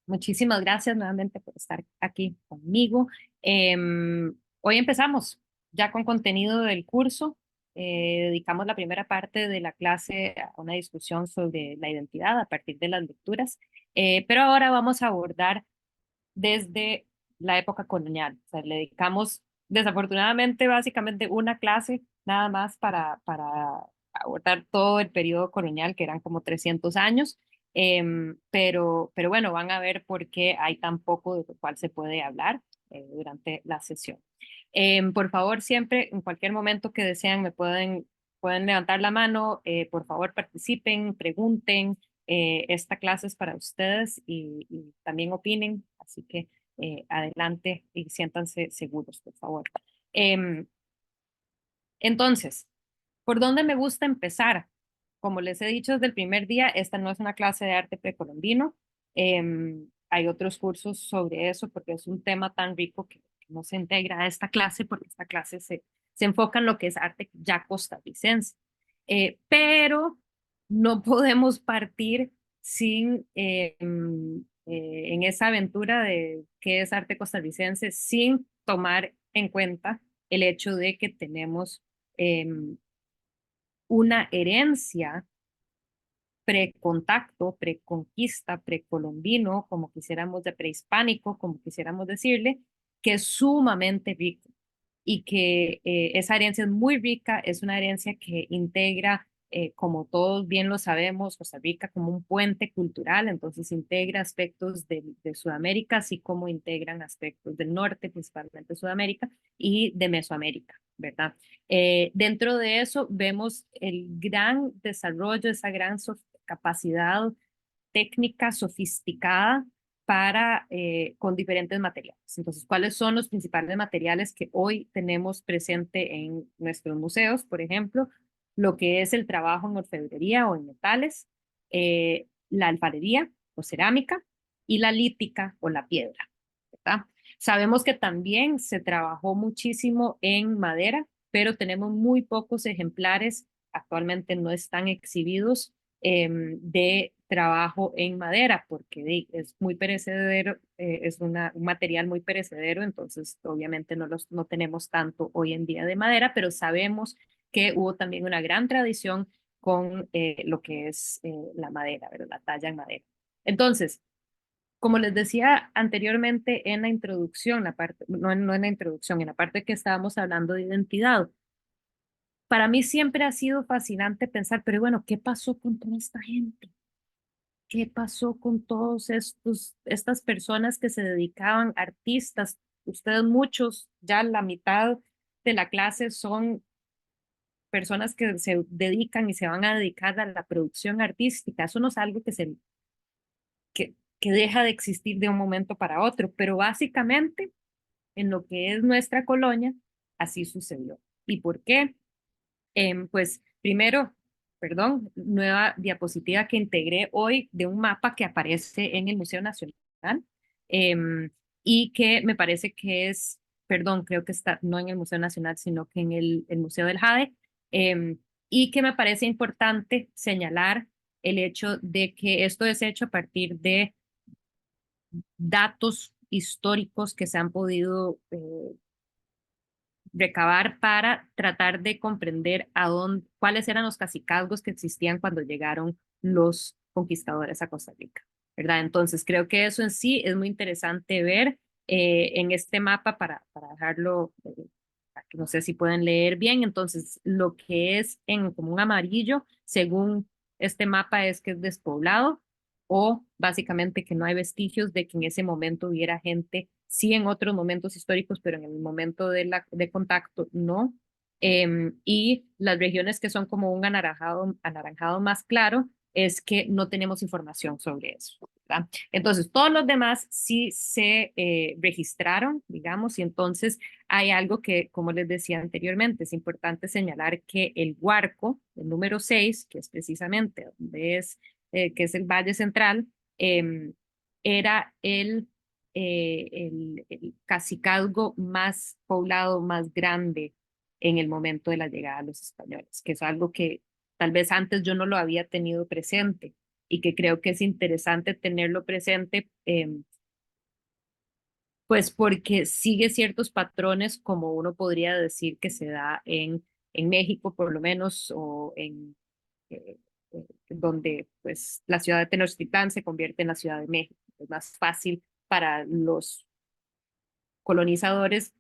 Muchísimas gracias nuevamente por estar aquí conmigo. Hoy empezamos ya con contenido del curso. Dedicamos la primera parte de la clase a una discusión sobre la identidad a partir de las lecturas, pero ahora vamos a abordar desde la época colonial. O sea, le dedicamos desafortunadamente básicamente una clase nada más para abordar todo el periodo colonial, que eran como 300 años. Pero bueno, van a ver por qué hay tan poco de lo cual se puede hablar durante la sesión. Por favor, siempre, en cualquier momento que desean, pueden levantar la mano. Por favor, participen, pregunten. Esta clase es para ustedes y también opinen, así que adelante y siéntanse seguros, por favor. Em, entonces, ¿por dónde me gusta empezar? Como les he dicho desde el primer día, esta no es una clase de arte precolombino. Hay otros cursos sobre eso porque es un tema tan rico que no se integra a esta clase porque esta clase se enfoca en lo que es arte ya costarricense. Pero no podemos partir sin en esa aventura de qué es arte costarricense sin tomar en cuenta el hecho de que tenemos em, una herencia precontacto, preconquista, precolombino, como quisiéramos de prehispánico, como quisiéramos decirle, que es sumamente rico y que esa herencia es muy rica, es una herencia que integra, como todos bien lo sabemos, Costa Rica como un puente cultural, entonces integra aspectos de Sudamérica, así como integran aspectos del norte, principalmente Sudamérica, y de Mesoamérica, ¿verdad? Dentro de eso vemos el gran desarrollo, esa gran capacidad técnica sofisticada para con diferentes materiales. Entonces, ¿cuáles son los principales materiales que hoy tenemos presente en nuestros museos? Por ejemplo, lo que es el trabajo en orfebrería o en metales, la alfarería o cerámica y la lítica o la piedra, ¿verdad? Sabemos que también se trabajó muchísimo en madera, pero tenemos muy pocos ejemplares, actualmente no están exhibidos, de trabajo en madera, porque es muy perecedero, es un material muy perecedero, entonces obviamente no tenemos tanto hoy en día de madera, pero sabemos que hubo también una gran tradición con lo que es la madera, ¿verdad? La talla en madera. Entonces, como les decía anteriormente en la introducción, no en la introducción, en la parte que estábamos hablando de identidad, para mí siempre ha sido fascinante pensar, pero bueno, ¿qué pasó con toda esta gente? ¿Qué pasó con todos estas personas que se dedicaban, artistas? Ustedes muchos, ya la mitad de la clase son personas que se dedican y se van a dedicar a la producción artística. Eso no es algo que deja de existir de un momento para otro, pero básicamente en lo que es nuestra colonia, así sucedió. ¿Y por qué? Pues primero, perdón, nueva diapositiva que integré hoy de un mapa que aparece en el Museo Nacional, em, y que me parece que es, perdón, creo que está no en el Museo Nacional, sino que en el Museo del Jade, em, y que me parece importante señalar el hecho de que esto es hecho a partir de datos históricos que se han podido recabar para tratar de comprender cuáles eran los cacicazgos que existían cuando llegaron los conquistadores a Costa Rica, ¿verdad? Entonces, creo que eso en sí es muy interesante ver en este mapa para dejarlo, no sé si pueden leer bien. Entonces, lo que es en como un amarillo, según este mapa, es que es despoblado o básicamente que no hay vestigios de que en ese momento hubiera gente, sí en otros momentos históricos, pero en el momento de contacto no. Y las regiones que son como un anaranjado más claro es que no tenemos información sobre eso, ¿verdad? Entonces, todos los demás sí se registraron, digamos, y entonces hay algo que, como les decía anteriormente, es importante señalar que el Huarco, el número 6, que es precisamente donde que es el Valle Central, era el cacicazgo más poblado, más grande en el momento de la llegada de los españoles, que es algo que tal vez antes yo no lo había tenido presente. y que creo que es interesante tenerlo presente, pues porque sigue ciertos patrones como uno podría decir que se da en México por lo menos o eh, donde pues la ciudad de Tenochtitlán se convierte en la Ciudad de México. Es más fácil para los colonizadores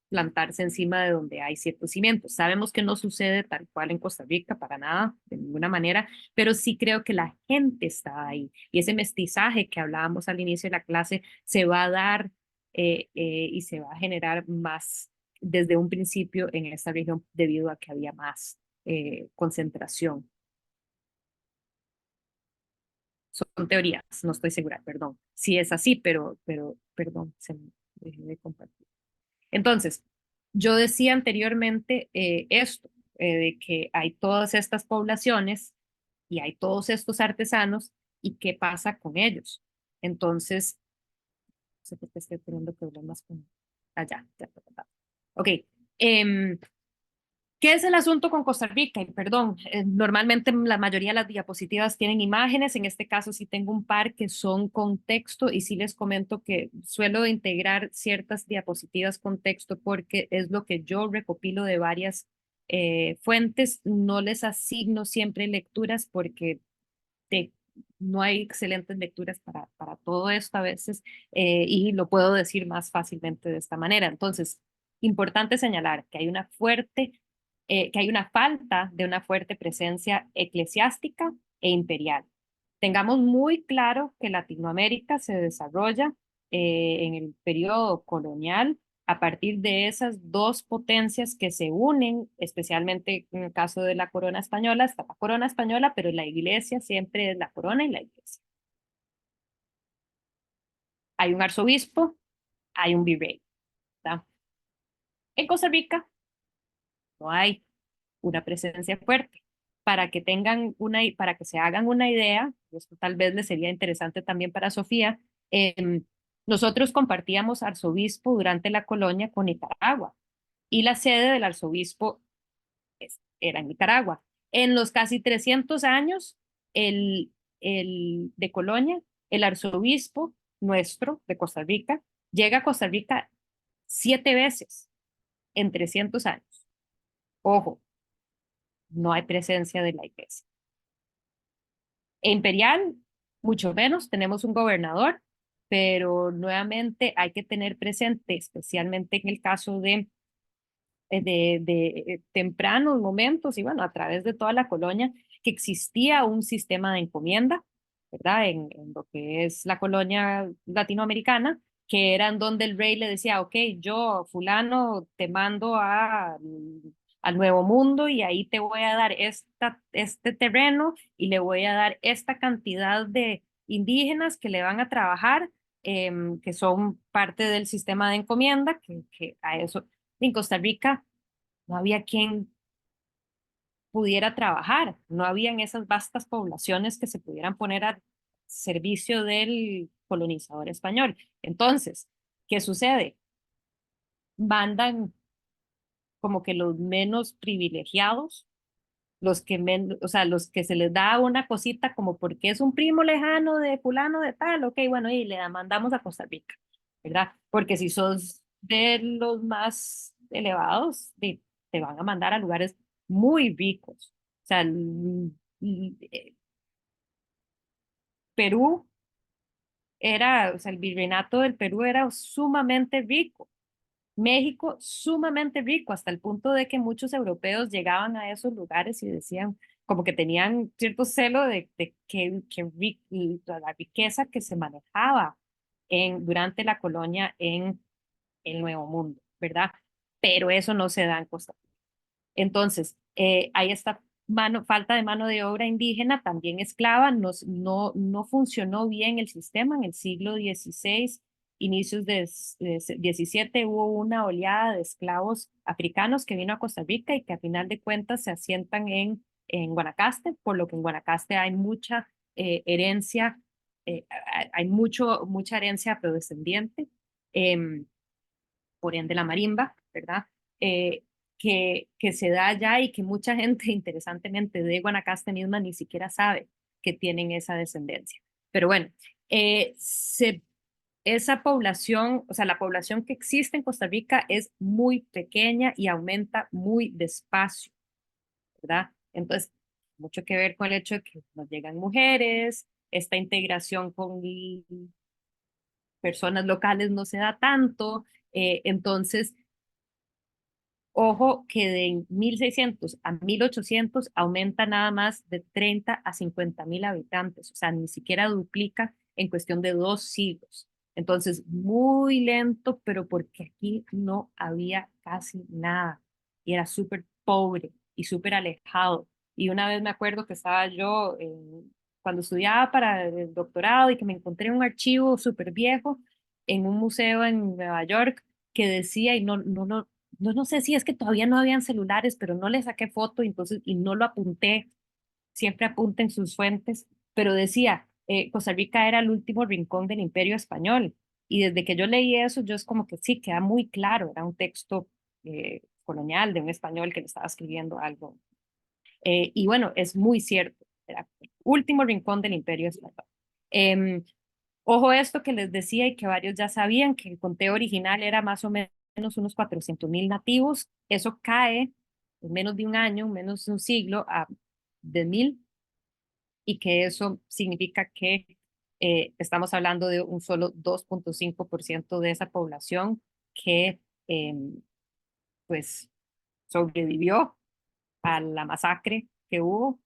plantarse encima de donde hay ciertos cimientos. Sabemos que no sucede tal cual en Costa Rica, para nada, de ninguna manera, pero sí creo que la gente está ahí y ese mestizaje que hablábamos al inicio de la clase se va a dar y se va a generar más desde un principio en esta región debido a que había más concentración. Son teorías, no estoy segura, perdón. Sí es así, perdón, se me dejé de compartir. Entonces, yo decía anteriormente esto, de que hay todas estas poblaciones y hay todos estos artesanos y qué pasa con ellos. Entonces, no sé por qué estoy teniendo problemas con... Allá, ya. Ok. em, ¿Qué es el asunto con Costa Rica? Y perdón, normalmente la mayoría de las diapositivas tienen imágenes, en este caso sí tengo un par que son con texto y sí les comento que suelo integrar ciertas diapositivas con texto porque es lo que yo recopilo de varias fuentes, no les asigno siempre lecturas porque te- no hay excelentes lecturas para todo esto a veces y lo puedo decir más fácilmente de esta manera. Entonces, importante señalar que hay una que hay una falta de una fuerte presencia eclesiástica e imperial. Tengamos muy claro que Latinoamérica se desarrolla en el periodo colonial a partir de esas dos potencias que se unen, especialmente en el caso de la corona española, está la corona española, pero la iglesia siempre es la corona y la iglesia. Hay un arzobispo, hay un virrey, ¿verdad? En Costa Rica no hay una presencia fuerte. Para que se hagan una idea, esto tal vez les sería interesante también para Sofía, nosotros compartíamos arzobispo durante la colonia con Nicaragua y la sede del arzobispo era en Nicaragua. En los casi 300 años de Colonia, el arzobispo nuestro de Costa Rica llega a Costa Rica 7 veces en 300 años. Ojo, no hay presencia de la iglesia. E imperial, mucho menos, tenemos un gobernador, pero nuevamente hay que tener presente, especialmente en el caso de tempranos momentos y bueno, a través de toda la colonia, que existía un sistema de encomienda, ¿verdad? En lo que es la colonia latinoamericana, que eran donde el rey le decía, ok, yo, fulano, te mando al Nuevo Mundo y ahí te voy a dar este terreno y le voy a dar esta cantidad de indígenas que le van a trabajar, que son parte del sistema de encomienda, que a eso en Costa Rica no había quien pudiera trabajar, no habían esas vastas poblaciones que se pudieran poner al servicio del colonizador español. Entonces, ¿qué sucede? Mandan como que los menos privilegiados, o sea, los que se les da una cosita como porque es un primo lejano de fulano de tal, ok, bueno, y le mandamos a Costa Rica, ¿verdad? Porque si sos de los más elevados, te van a mandar a lugares muy ricos. O sea, Perú o sea, el virreinato del Perú era sumamente rico. México sumamente rico, hasta el punto de que muchos europeos llegaban a esos lugares y decían, como que tenían cierto celo de la riqueza que se manejaba durante la colonia en el Nuevo Mundo, ¿verdad? Pero eso no se da en Costa Rica. Entonces, hay esta falta de mano de obra indígena, también esclava, no funcionó bien el sistema en el siglo XVI, inicios de XVII, hubo una oleada de esclavos africanos que vino a Costa Rica y que a final de cuentas se asientan en Guanacaste, por lo que en Guanacaste hay mucha herencia, hay mucha herencia afrodescendiente, eh, por ende la marimba, ¿verdad? Eh, que se da allá y que mucha gente, interesantemente, de Guanacaste misma ni siquiera sabe que tienen esa descendencia. Pero bueno, esa población, o sea, la población que existe en Costa Rica es muy pequeña y aumenta muy despacio, ¿verdad? Entonces, mucho que ver con el hecho de que nos llegan mujeres, esta integración con personas locales no se da tanto, entonces ojo que de 1600 a 1800 aumenta nada más de 30 a 50.000 habitantes, o sea, ni siquiera duplica en cuestión de 2 siglos. Entonces, muy lento, pero porque aquí no había casi nada y era súper pobre y súper alejado. Y una vez me acuerdo que estaba yo cuando estudiaba para el doctorado y que me encontré un archivo súper viejo en un museo en Nueva York que decía, y no sé si es que todavía no habían celulares, pero no le saqué foto entonces, y no lo apunté, siempre apunten sus fuentes, pero decía, Costa Rica era el último rincón del Imperio Español. Y desde que yo leí eso, yo es como que sí, queda muy claro, era un texto colonial de un español que le estaba escribiendo algo. Y bueno, es muy cierto, era el último rincón del Imperio Español. Em, Ojo esto que les decía y que varios ya sabían, que el conteo original era más o menos unos 400.000 nativos. Eso cae en menos de un año, menos de un siglo, a de 1.000, y que eso significa que estamos hablando de un solo 2,5% de esa población que pues sobrevivió a la masacre que hubo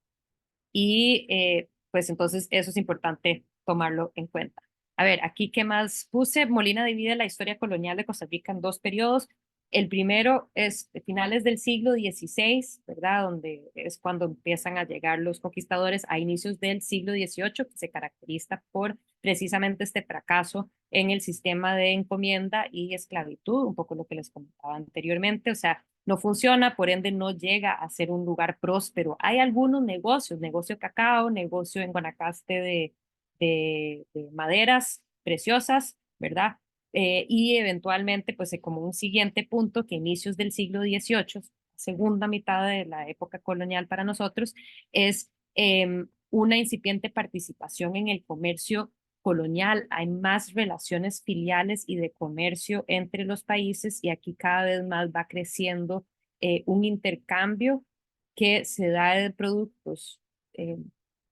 y pues entonces eso es importante tomarlo en cuenta. A ver, aquí qué más puse. Molina divide la historia colonial de Costa Rica en dos periodos. El primero es de finales del siglo XVI, ¿verdad? Donde es cuando empiezan a llegar los conquistadores a inicios del siglo XVIII, que se caracteriza por precisamente este fracaso en el sistema de encomienda y esclavitud, un poco lo que les comentaba anteriormente. O sea, no funciona, por ende no llega a ser un lugar próspero. Hay algunos negocios, negocio de cacao, negocio en Guanacaste de maderas preciosas, ¿verdad? Y eventualmente, pues como un siguiente punto, que inicios del siglo XVIII, segunda mitad de la época colonial para nosotros, es una incipiente participación en el comercio colonial, hay más relaciones filiales y de comercio entre los países y aquí cada vez más va creciendo un intercambio que se da de productos eh,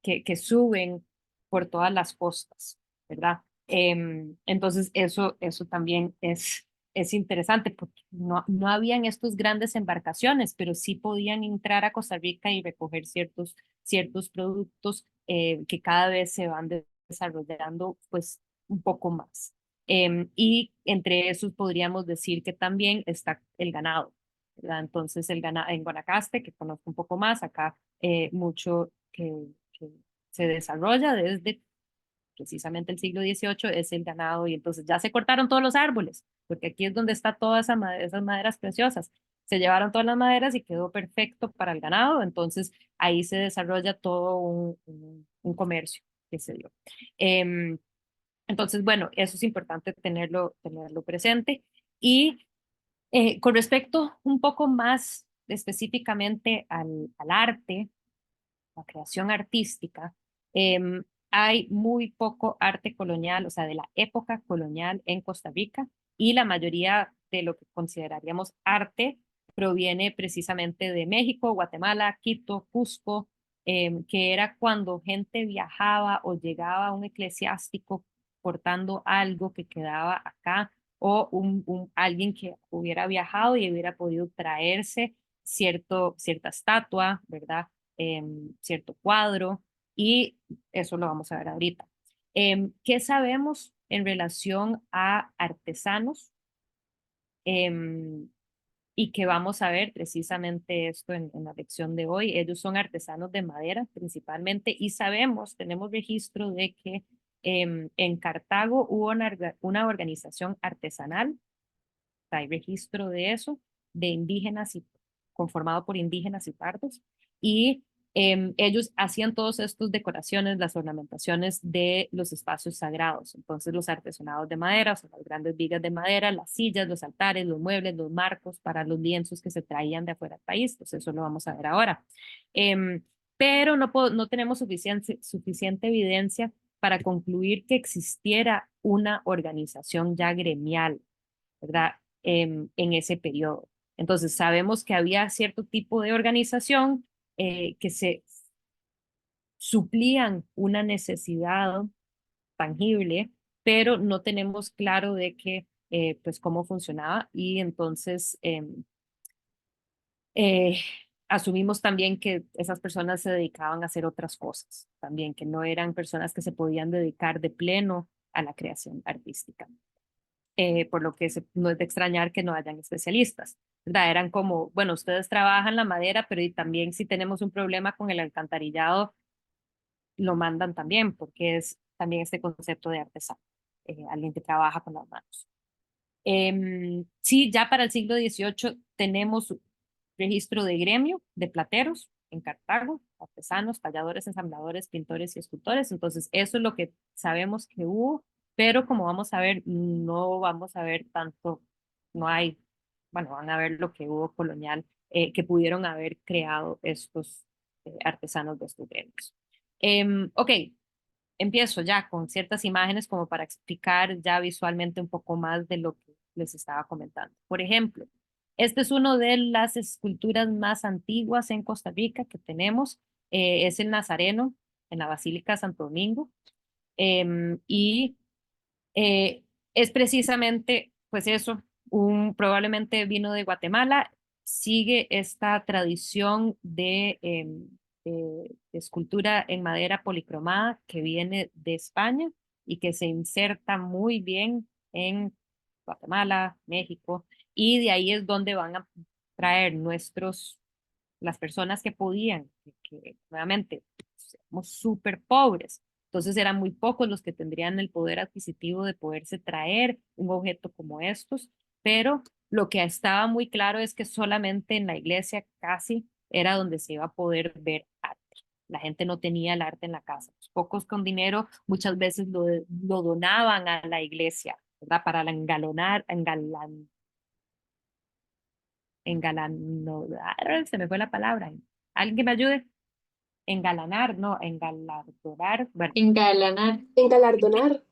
que suben por todas las costas, ¿verdad? Entonces eso también es interesante porque no habían estos grandes embarcaciones, pero sí podían entrar a Costa Rica y recoger ciertos productos que cada vez se van desarrollando pues un poco más. Y entre esos podríamos decir que también está el ganado, ¿verdad? Entonces el ganado en Guanacaste, que conozco un poco más, acá mucho que se desarrolla desde precisamente el siglo XVIII es el ganado y entonces ya se cortaron todos los árboles, porque aquí es donde está todas esas maderas preciosas. Se llevaron todas las maderas y quedó perfecto para el ganado, entonces ahí se desarrolla todo un comercio que se dio. Entonces, bueno, eso es importante tenerlo presente. Y con respecto un poco más específicamente al arte, la creación artística, hay muy poco arte colonial, o sea, de la época colonial en Costa Rica, y la mayoría de lo que consideraríamos arte proviene precisamente de México, Guatemala, Quito, Cusco, que era cuando gente viajaba o llegaba un eclesiástico portando algo que quedaba acá o alguien que hubiera viajado y hubiera podido traerse cierta estatua, ¿verdad? Cierto cuadro, y eso lo vamos a ver ahorita. ¿Qué sabemos en relación a artesanos? Y que vamos a ver precisamente esto en la lección de hoy. Ellos son artesanos de madera principalmente y tenemos registro de que en Cartago hubo una organización artesanal, hay registro de eso, de indígenas y conformado por indígenas y pardos, y ellos hacían todos estos decoraciones, las ornamentaciones de los espacios sagrados. Entonces los artesonados de madera, o sea, las grandes vigas de madera, las sillas, los altares, los muebles, los marcos para los lienzos que se traían de afuera del país. Pues eso lo vamos a ver ahora. pero no tenemos suficiente evidencia para concluir que existiera una organización ya gremial, ¿verdad? En ese periodo. Entonces, sabemos que había cierto tipo de organización que se suplían una necesidad tangible, pero no tenemos claro de que, pues, cómo funcionaba y entonces eh, asumimos también que esas personas se dedicaban a hacer otras cosas, también que no eran personas que se podían dedicar de pleno a la creación artística. Por lo que no es de extrañar que no hayan especialistas, ¿verdad? Eran como, bueno, ustedes trabajan la madera, pero y también si tenemos un problema con el alcantarillado, lo mandan también, porque es también este concepto de artesano, alguien que trabaja con las manos. Sí, ya para el siglo XVIII tenemos registro de gremio de plateros en Cartago, artesanos, talladores, ensambladores, pintores y escultores. Entonces, eso es lo que sabemos que hubo, pero como vamos a ver, no vamos a ver tanto, no hay, bueno, van a ver lo que hubo colonial, que pudieron haber creado estos artesanos de estos gremios. Ok, empiezo ya con ciertas imágenes como para explicar ya visualmente un poco más de lo que les estaba comentando. Por ejemplo, este es uno de las esculturas más antiguas en Costa Rica que tenemos. Es el Nazareno en la Basílica de Santo Domingo. Y es precisamente, pues eso, probablemente vino de Guatemala, sigue esta tradición de escultura en madera policromada que viene de España y que se inserta muy bien en Guatemala, México, y de ahí es donde van a traer las personas que podían, que nuevamente somos súper pobres. Entonces eran muy pocos los que tendrían el poder adquisitivo de poderse traer un objeto como estos, pero lo que estaba muy claro es que solamente en la iglesia casi era donde se iba a poder ver arte. La gente no tenía el arte en la casa. Los pocos con dinero muchas veces lo donaban a la iglesia, ¿verdad? Para la se me fue la palabra. ¿Alguien que me ayude? Engalanar, no, engalardonar. Bueno, Engalanar. Engalardonar.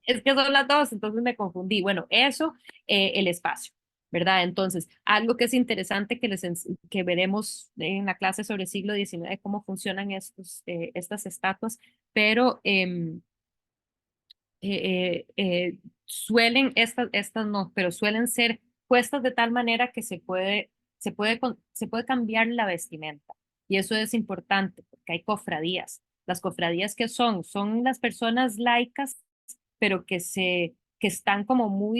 es que son las dos, entonces me confundí. Bueno, eso, el espacio, ¿verdad? Entonces, algo que es interesante que veremos en la clase sobre el siglo XIX, cómo funcionan estas estatuas, pero estas no, pero suelen ser puestas de tal manera que se puede cambiar la vestimenta. Y eso es importante porque hay cofradías. Las cofradías que son las personas laicas, pero que están como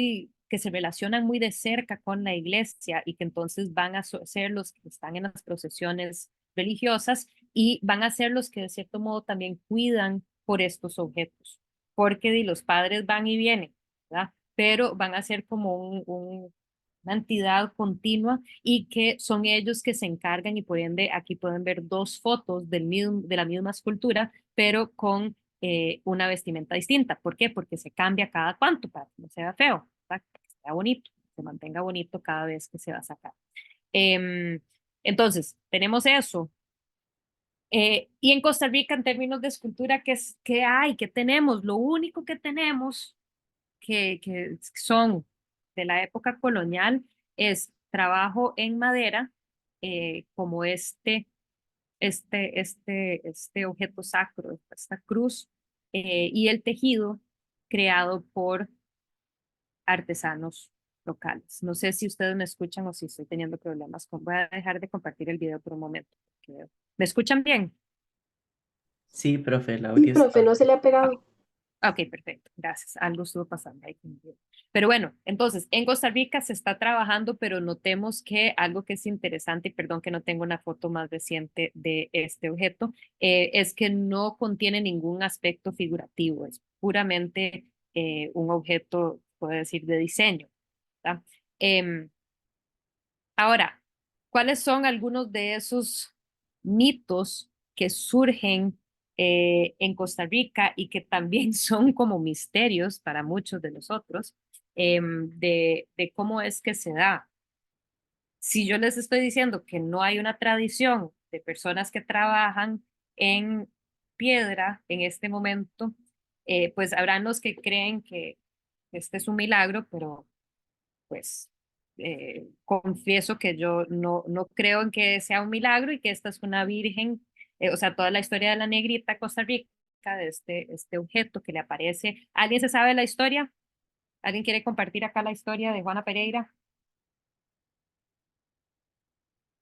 que se relacionan muy de cerca con la iglesia y que entonces van a ser los que están en las procesiones religiosas y van a ser los que de cierto modo también cuidan por estos objetos porque los padres van y vienen, ¿verdad? Pero van a ser como una entidad continua y que son ellos que se encargan y por ende aquí pueden ver dos fotos de la misma escultura, pero con una vestimenta distinta. ¿Por qué? Porque se cambia cada cuánto para que no se vea feo, ¿verdad? Para que sea bonito, se mantenga bonito cada vez que se va a sacar. Eh, entonces, tenemos eso. Y en Costa Rica, en términos de escultura, ¿qué hay? ¿Qué tenemos? Lo único que tenemos que son de la época colonial es trabajo en madera, como este objeto sacro, esta cruz, y el tejido creado por artesanos locales. No sé si ustedes me escuchan o si estoy teniendo problemas. Voy a dejar de compartir el video por un momento. ¿Me escuchan bien? Sí, profe, el Sí, audio profe, está. no se le ha Ah, pegado. ok, perfecto, gracias. Algo estuvo pasando ahí conmigo. Pero bueno, entonces, en Costa Rica se está trabajando, pero notemos que algo que es interesante, y perdón que no tengo una foto más reciente de este objeto, es que no contiene ningún aspecto figurativo, es puramente un objeto, puedo decir, de diseño, ¿verdad? Em, Ahora, ¿cuáles son algunos de esos mitos que surgen en Costa Rica y que también son como misterios para muchos de nosotros de cómo es que se da? Si yo les estoy diciendo que no hay una tradición de personas que trabajan en piedra en este momento, pues habrán los que creen que este es un milagro, pero pues confieso que yo no creo en que sea un milagro y que esta es una virgen, o sea, toda la historia de la negrita Costa Rica, de este objeto que le aparece. ¿Alguien se sabe la historia? ¿Alguien quiere compartir acá la historia de Juana Pereira?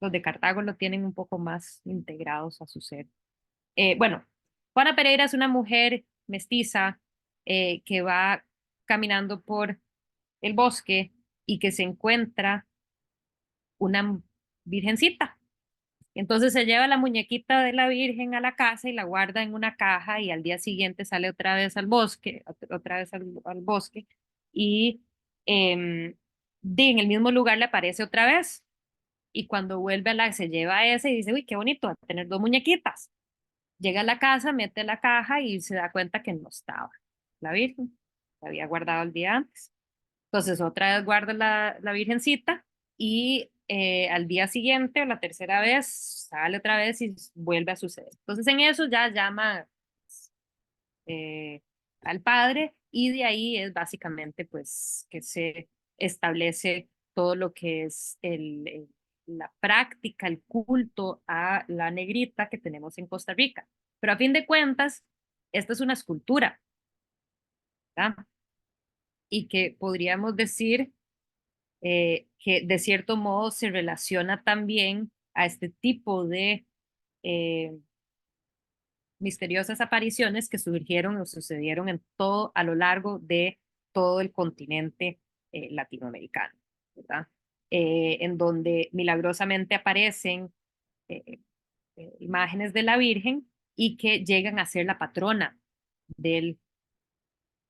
Los de Cartago lo tienen un poco más integrados a su ser. Bueno, Juana Pereira es una mujer mestiza que va caminando por el bosque y que se encuentra una virgencita. Entonces se lleva la muñequita de la Virgen a la casa y la guarda en una caja y al día siguiente sale otra vez al bosque, otra vez al bosque y en el mismo lugar le aparece otra vez y cuando vuelve se lleva ese y dice, uy, qué bonito, va a tener dos muñequitas. Llega a la casa, mete la caja y se da cuenta que no estaba la Virgen, la había guardado el día antes. Entonces otra vez guarda la virgencita y al día siguiente o la tercera vez sale otra vez y vuelve a suceder. Entonces en eso ya llama eh, al padre y de ahí es básicamente pues que se establece todo lo que es la práctica, el culto a la negrita que tenemos en Costa Rica. Pero a fin de cuentas, esta es una escultura, ¿verdad? Y que podríamos decir que de cierto modo se relaciona también a este tipo de eh, misteriosas apariciones que surgieron o sucedieron en todo, a lo largo de todo el continente latinoamericano, ¿verdad? En donde milagrosamente aparecen imágenes de la Virgen y que llegan a ser la patrona del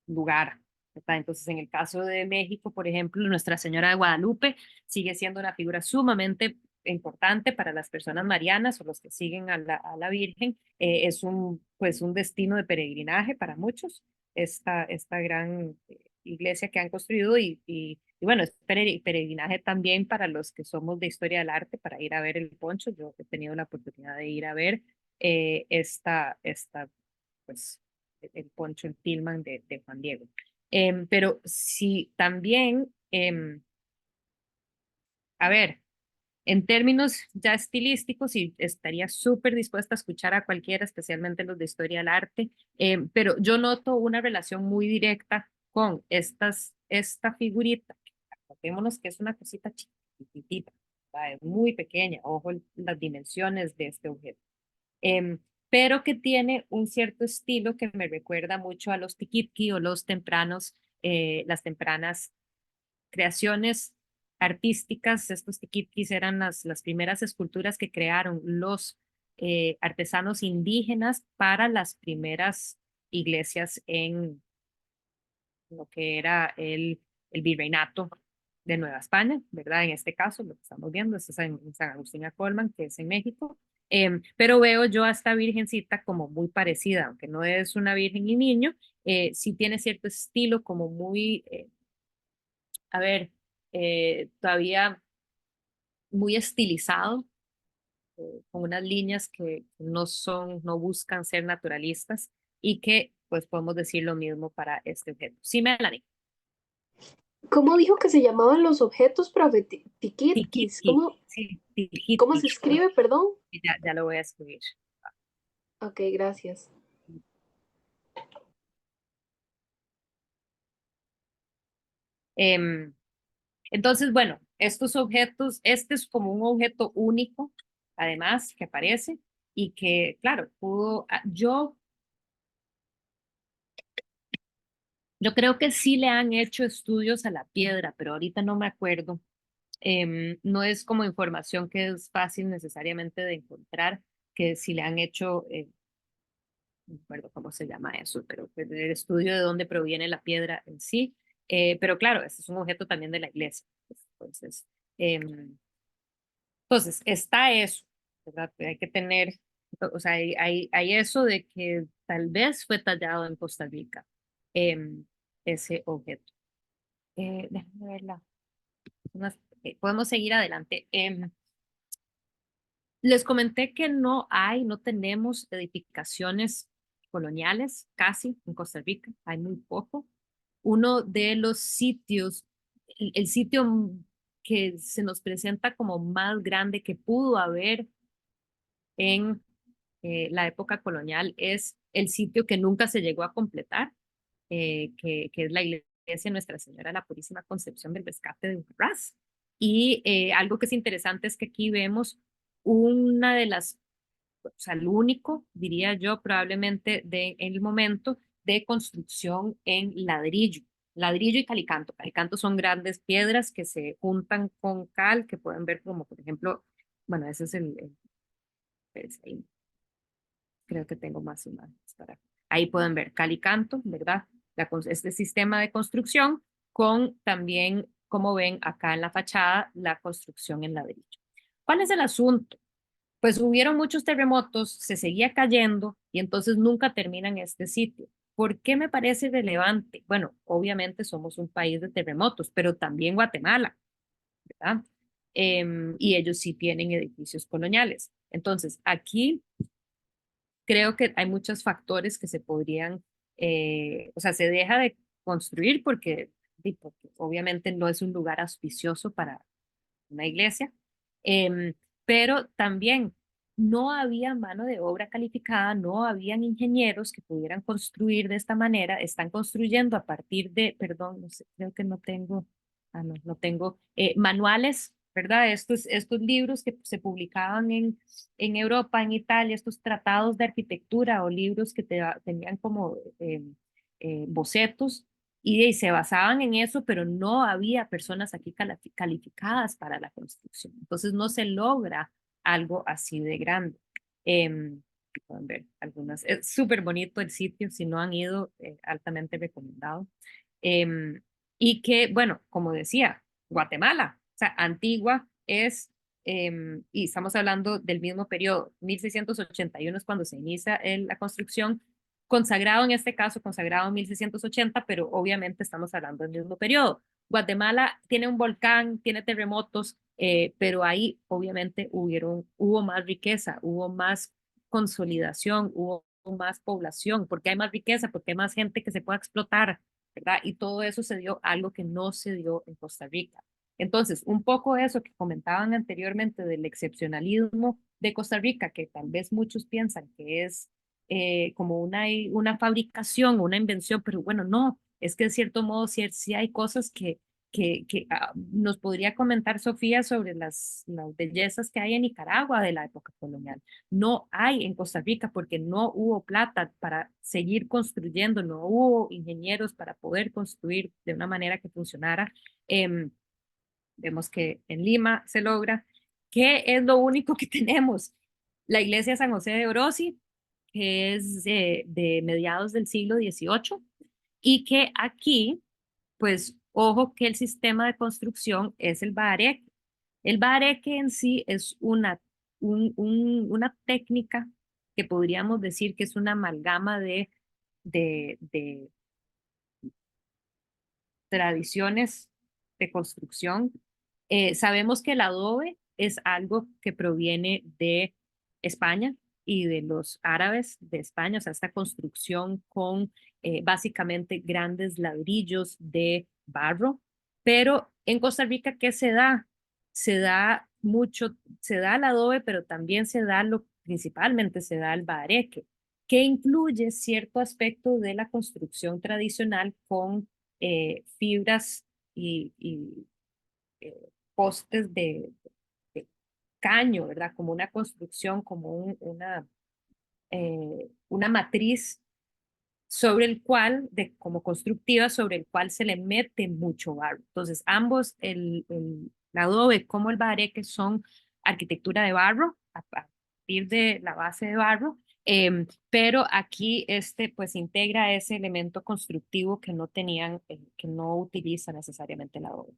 lugar, ¿verdad? Entonces, en el caso de México, por ejemplo, Nuestra Señora de Guadalupe sigue siendo una figura sumamente importante para las personas marianas o los que siguen a la Virgen. Es pues, un destino de peregrinaje para muchos, esta gran iglesia que han construido y bueno, es peregrinaje también para los que somos de historia del arte, para ir a ver el poncho. Yo he tenido la oportunidad de ir a ver pues, el poncho en Tillman de Juan Diego. Pero sí, también, a ver, en términos ya estilísticos, y estaría súper dispuesta a escuchar a cualquiera, especialmente los de historia del arte, pero yo noto una relación muy directa con esta figurita. Acordémonos que es una cosita chiquitita, es muy pequeña, ojo las dimensiones de este objeto. Em, pero que tiene un cierto estilo que me recuerda mucho a los tikitki o las tempranas creaciones artísticas. Estos tiquitkis eran las primeras esculturas que crearon los artesanos indígenas para las primeras iglesias en lo que era el virreinato de Nueva España, ¿verdad? En este caso, lo que estamos viendo es en San Agustín de Colman, que es en México. Pero veo yo a esta virgencita como muy parecida, aunque no es una virgen y niño, sí tiene cierto estilo como muy, a ver, todavía muy estilizado, con unas líneas que no buscan ser naturalistas y que pues podemos decir lo mismo para este objeto. Sí, Melanie. ¿Cómo dijo que se llamaban los objetos profe-tikitkis? Tikitki, sí, ¿Cómo se tikitki. escribe, perdón? Ya lo voy a escribir. Ok, gracias. Em, entonces, bueno, estos objetos, este es como un objeto único, además, que aparece y que, claro, yo creo que sí le han hecho estudios a la piedra, pero ahorita no me acuerdo. No es como información que es fácil necesariamente de encontrar, que si le han hecho, no recuerdo cómo se llama eso, pero pues, el estudio de dónde proviene la piedra en sí. Pero claro, este es un objeto también de la iglesia. Entonces, está eso, ¿verdad? Hay que tener, o sea, hay eso de que tal vez fue tallado en Costa Rica, em, ese objeto. Déjame verla. Podemos seguir adelante. Les comenté que no tenemos edificaciones coloniales casi en Costa Rica, hay muy poco. Uno de los sitios, el sitio que se nos presenta como más grande que pudo haber en la época colonial es el sitio que nunca se llegó a completar, que es la iglesia de Nuestra Señora de la Purísima Concepción del Rescate de Huaraz. Y algo que es interesante es que aquí vemos una de las, o sea, el único, diría yo, probablemente en el momento de construcción en ladrillo. Ladrillo y calicanto. Calicanto son grandes piedras que se juntan con cal, que pueden ver como, por ejemplo, bueno, ese es ahí creo que tengo más imágenes para. Ahí pueden ver cal y canto, ¿verdad? Este sistema de construcción con también, como ven acá en la fachada, la construcción en ladrillo. ¿Cuál es el asunto? Pues hubieron muchos terremotos, se seguía cayendo y entonces nunca terminan este sitio. ¿Por qué me parece relevante? Bueno, obviamente somos un país de terremotos, pero también Guatemala, ¿verdad? Y ellos sí tienen edificios coloniales. Entonces, aquí creo que hay muchos factores que se podrían, o sea, se deja de construir porque obviamente no es un lugar auspicioso para una iglesia, em, pero también no había mano de obra calificada, no habían ingenieros que pudieran construir de esta manera, están construyendo a partir de, perdón, no sé, creo que no tengo, no, no tengo, manuales, ¿verdad? Estos libros que se publicaban en Europa, en Italia, estos tratados de arquitectura o libros que tenían como bocetos y se basaban en eso, pero no había personas aquí calificadas para la construcción. Entonces no se logra algo así de grande. Pueden ver algunas. Es súper bonito el sitio, si no han ido, altamente recomendado. Em, y que, bueno, como decía, Guatemala, o sea, Antigua es, y estamos hablando del mismo periodo, 1681 es cuando se inicia la construcción, consagrado en este caso, consagrado en 1680, pero obviamente estamos hablando del mismo periodo. Guatemala tiene un volcán, tiene terremotos, pero ahí obviamente hubo más riqueza, hubo más consolidación, hubo más población, porque hay más riqueza, porque hay más gente que se pueda explotar, ¿verdad? Y todo eso se dio algo que no se dio en Costa Rica. Entonces, un poco eso que comentaban anteriormente del excepcionalismo de Costa Rica, que tal vez muchos piensan que es como una fabricación, una invención, pero bueno, no, es que de cierto modo sí hay cosas que nos podría comentar Sofía sobre las bellezas que hay en Nicaragua de la época colonial. No hay en Costa Rica porque no hubo plata para seguir construyendo, no hubo ingenieros para poder construir de una manera que funcionara. Vemos que en Lima se logra. ¿Qué es lo único que tenemos? La iglesia de San José de Orosi, que es de mediados del siglo XVIII, y que aquí, pues, ojo que el sistema de construcción es el bareque. El bareque en sí es una técnica que podríamos decir que es una amalgama de tradiciones de construcción. Sabemos que el adobe es algo que proviene de España y de los árabes de España, o sea, esta construcción con básicamente grandes ladrillos de barro. Pero en Costa Rica, ¿qué se da? Se da mucho, se da el adobe, pero también principalmente se da el bareque, que incluye cierto aspecto de la construcción tradicional con fibras y postes de caño, ¿verdad? Como una construcción, como una matriz sobre el cual, como constructiva, sobre el cual se le mete mucho barro. Entonces, ambos, el adobe como el bareque, son arquitectura de barro, a partir de la base de barro, pero aquí pues integra ese elemento constructivo que no tenían, que no utiliza necesariamente el adobe.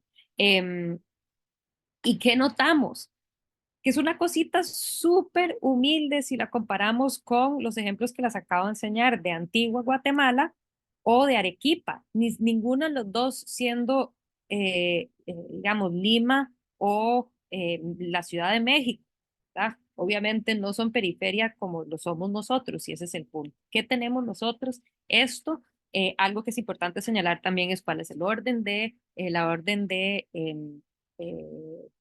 ¿Y qué notamos? Que es una cosita súper humilde si la comparamos con los ejemplos que las acabo de enseñar de Antigua Guatemala o de Arequipa, ninguno de los dos siendo, digamos, Lima o la Ciudad de México, ¿verdad? obviamente no son periferia como lo somos nosotros, y ese es el punto. ¿Qué tenemos nosotros? Esto, algo que es importante señalar también es cuál es el orden la orden de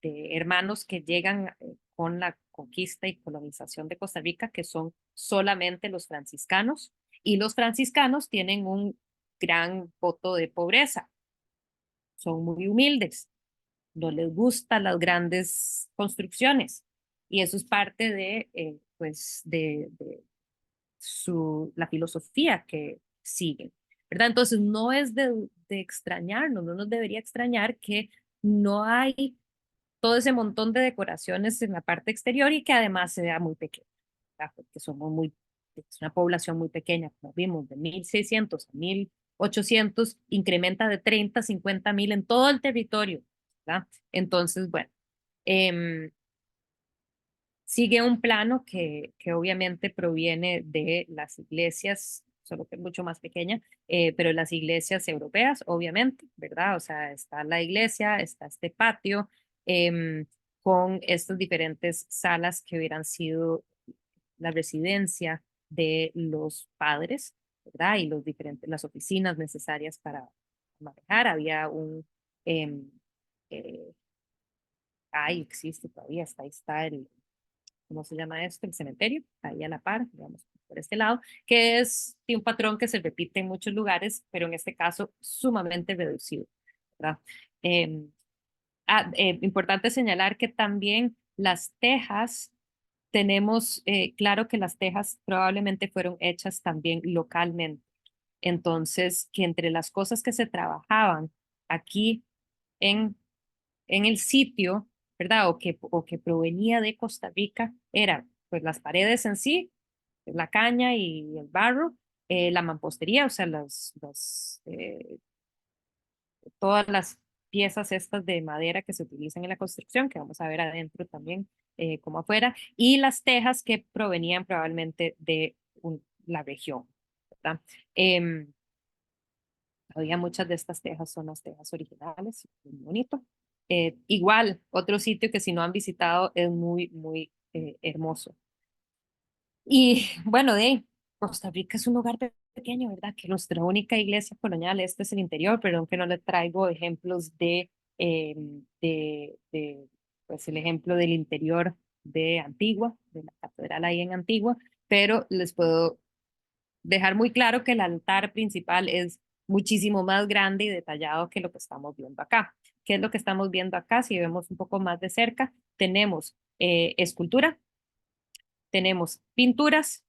hermanos que llegan con la conquista y colonización de Costa Rica, que son solamente los franciscanos, y los franciscanos tienen un gran voto de pobreza, son muy humildes, no les gustan las grandes construcciones, y eso es parte pues la filosofía que siguen, ¿verdad? Entonces no es de extrañarnos, no nos debería extrañar que no hay todo ese montón de decoraciones en la parte exterior y que además se vea muy pequeño, ¿verdad? Porque es una población muy pequeña, como vimos, de 1.600 a 1.800, incrementa de 30 a 50.000 en todo el territorio, ¿verdad? Entonces, bueno, eh, sigue un plano que obviamente proviene de las iglesias, solo que es mucho más pequeña, pero las iglesias europeas, obviamente, ¿verdad? O sea, está la iglesia, está este patio, em, con estas diferentes salas que hubieran sido la residencia de los padres, ¿verdad? Y las oficinas necesarias para manejar. Había em, eh, existe todavía, ahí está ¿cómo se llama esto? El cementerio, ahí a la par, digamos, por este lado, que es de un patrón que se repite en muchos lugares, pero en este caso sumamente reducido, ¿verdad? Eh, Importante señalar que también las tejas, tenemos claro que las tejas probablemente fueron hechas también localmente. Entonces, que entre las cosas que se trabajaban aquí en en el sitio, ¿verdad? O que provenía de Costa Rica, eran pues las paredes en sí, la caña y el barro, la mampostería, o sea, todas las piezas estas de madera que se utilizan en la construcción, que vamos a ver adentro también, como afuera, y las tejas que provenían probablemente de la región, ¿verdad? Em, Todavía muchas de estas tejas son las tejas originales, muy bonito. Igual, otro sitio que si no han visitado es muy, muy hermoso. Y bueno, Costa Rica es un lugar pequeño, ¿verdad? Que nuestra única iglesia colonial, este es el interior, perdón que no le traigo ejemplos eh, pues el ejemplo del interior de Antigua, de la catedral ahí en Antigua, pero les puedo dejar muy claro que el altar principal es muchísimo más grande y detallado que lo que estamos viendo acá. ¿Qué es lo que estamos viendo acá? Si vemos un poco más de cerca, tenemos escultura, tenemos pinturas,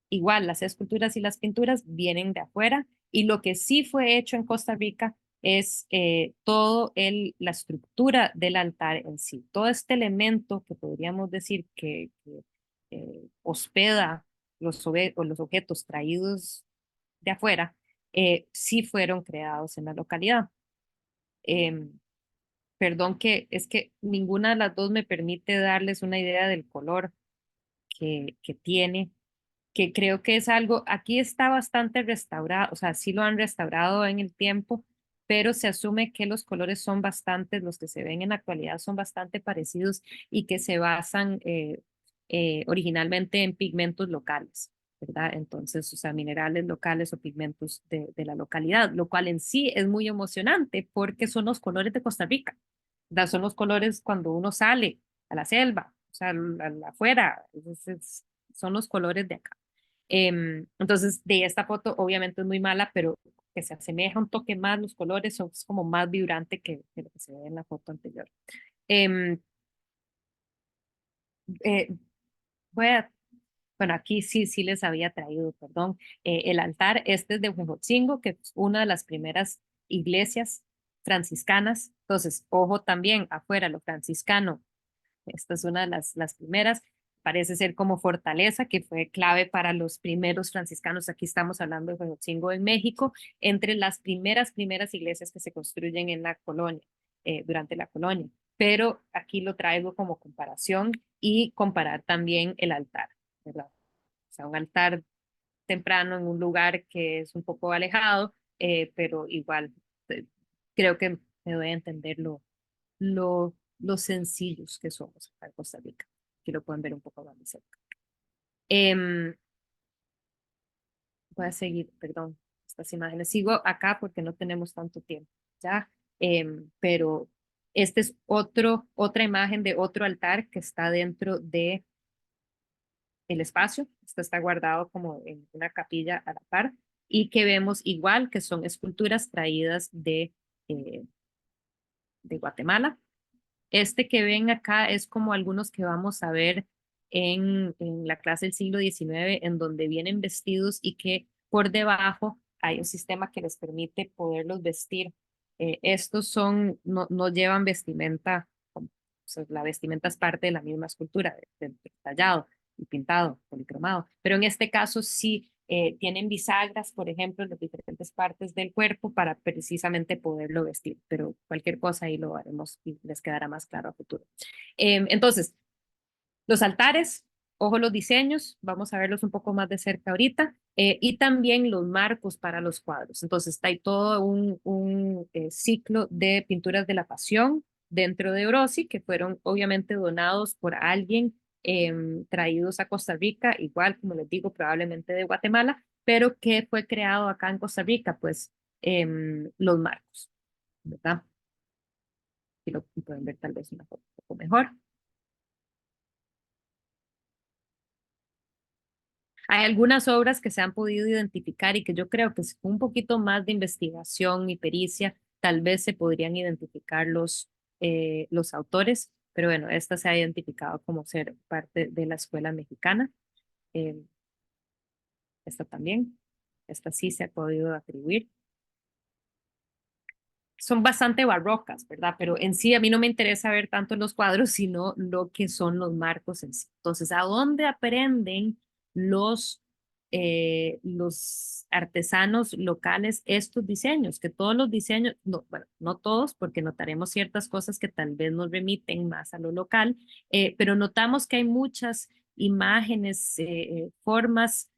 igual las esculturas y las pinturas vienen de afuera, y lo que sí fue hecho en Costa Rica es la estructura del altar en sí, todo este elemento que podríamos decir que hospeda los objetos traídos de afuera, sí fueron creados en la localidad. Em, Perdón que es que ninguna de las dos me permite darles una idea del color que tiene, que creo que es algo, aquí está bastante restaurado, o sea, sí lo han restaurado en el tiempo, pero se asume que los colores son bastantes, los que se ven en la actualidad son bastante parecidos y que se basan originalmente en pigmentos locales, ¿verdad? Entonces, o sea, minerales locales o pigmentos de la localidad, lo cual en sí es muy emocionante porque son los colores de Costa Rica, ¿verdad? Son los colores cuando uno sale a la selva, o sea, afuera, son los colores de acá. Entonces, de esta foto obviamente es muy mala, pero que se asemeja un toque más, los colores son como más vibrante que lo que se ve en la foto anterior. Em, eh, voy a, bueno, aquí sí les había traído, perdón, el altar, este es de Huejotzingo, que es una de las primeras iglesias franciscanas. Entonces, ojo también, afuera lo franciscano, esta es una de las primeras. Parece ser como fortaleza, que fue clave para los primeros franciscanos. Aquí estamos hablando de Huejotzingo en México, entre las primeras iglesias que se construyen en la colonia, durante la colonia. Pero aquí lo traigo como comparación y comparar también el altar, ¿verdad? O sea, un altar temprano en un lugar que es un poco alejado, pero igual eh, creo que me doy a entender lo sencillos que somos acá en Costa Rica. aquí lo pueden ver un poco más de cerca. Em, Voy a seguir, perdón, estas imágenes. Sigo acá porque no tenemos tanto tiempo, ¿ya? Pero este es otra imagen de otro altar que está dentro de el espacio. Esto está guardado como en una capilla a la par y que vemos igual que son esculturas traídas de Guatemala. Este que ven acá es como algunos que vamos a ver en la clase del siglo XIX, en donde vienen vestidos y que por debajo hay un sistema que les permite poderlos vestir. Estos no llevan vestimenta, o sea, la vestimenta es parte de la misma escultura, del tallado y pintado, policromado, pero en este caso sí tienen bisagras, por ejemplo, en las diferentes partes del cuerpo para precisamente poderlo vestir, pero cualquier cosa ahí lo haremos y les quedará más claro a futuro. Entonces, los altares, ojo los diseños, vamos a verlos un poco más de cerca ahorita, y también los marcos para los cuadros. Entonces, está ahí todo un ciclo de pinturas de la Pasión dentro de Orosi, que fueron obviamente donados por alguien, traídos a Costa Rica, igual como les digo, probablemente de Guatemala, pero que fue creado acá en Costa Rica, pues los marcos, ¿verdad? Y lo pueden ver tal vez una foto un poco mejor. Hay algunas obras que se han podido identificar y que yo creo que con un poquito más de investigación y pericia, tal vez se podrían identificar los autores, pero bueno, esta se ha identificado como ser parte de la escuela mexicana. Eh, esta también, esta sí se ha podido atribuir. Son bastante barrocas, ¿verdad? Pero en sí a mí no me interesa ver tanto los cuadros, sino lo que son los marcos en sí. Entonces, ¿a dónde aprenden los artesanos locales estos diseños? Que todos los diseños, no, bueno, no todos, porque notaremos ciertas cosas que tal vez nos remiten más a lo local, pero notamos que hay muchas imágenes, formas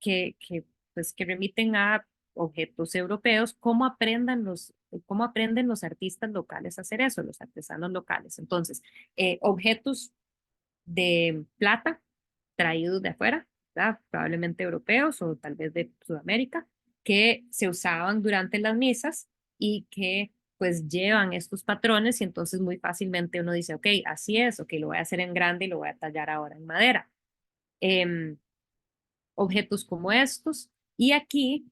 pues, que remiten a objetos europeos, cómo aprenden los artistas locales a hacer eso, los artesanos locales. Entonces, objetos de plata traídos de afuera, ¿verdad? Probablemente europeos o tal vez de Sudamérica, que se usaban durante las misas y que pues llevan estos patrones y entonces muy fácilmente uno dice, ok, así es, ok, lo voy a hacer en grande y lo voy a tallar ahora en madera. Objetos como estos. Y aquí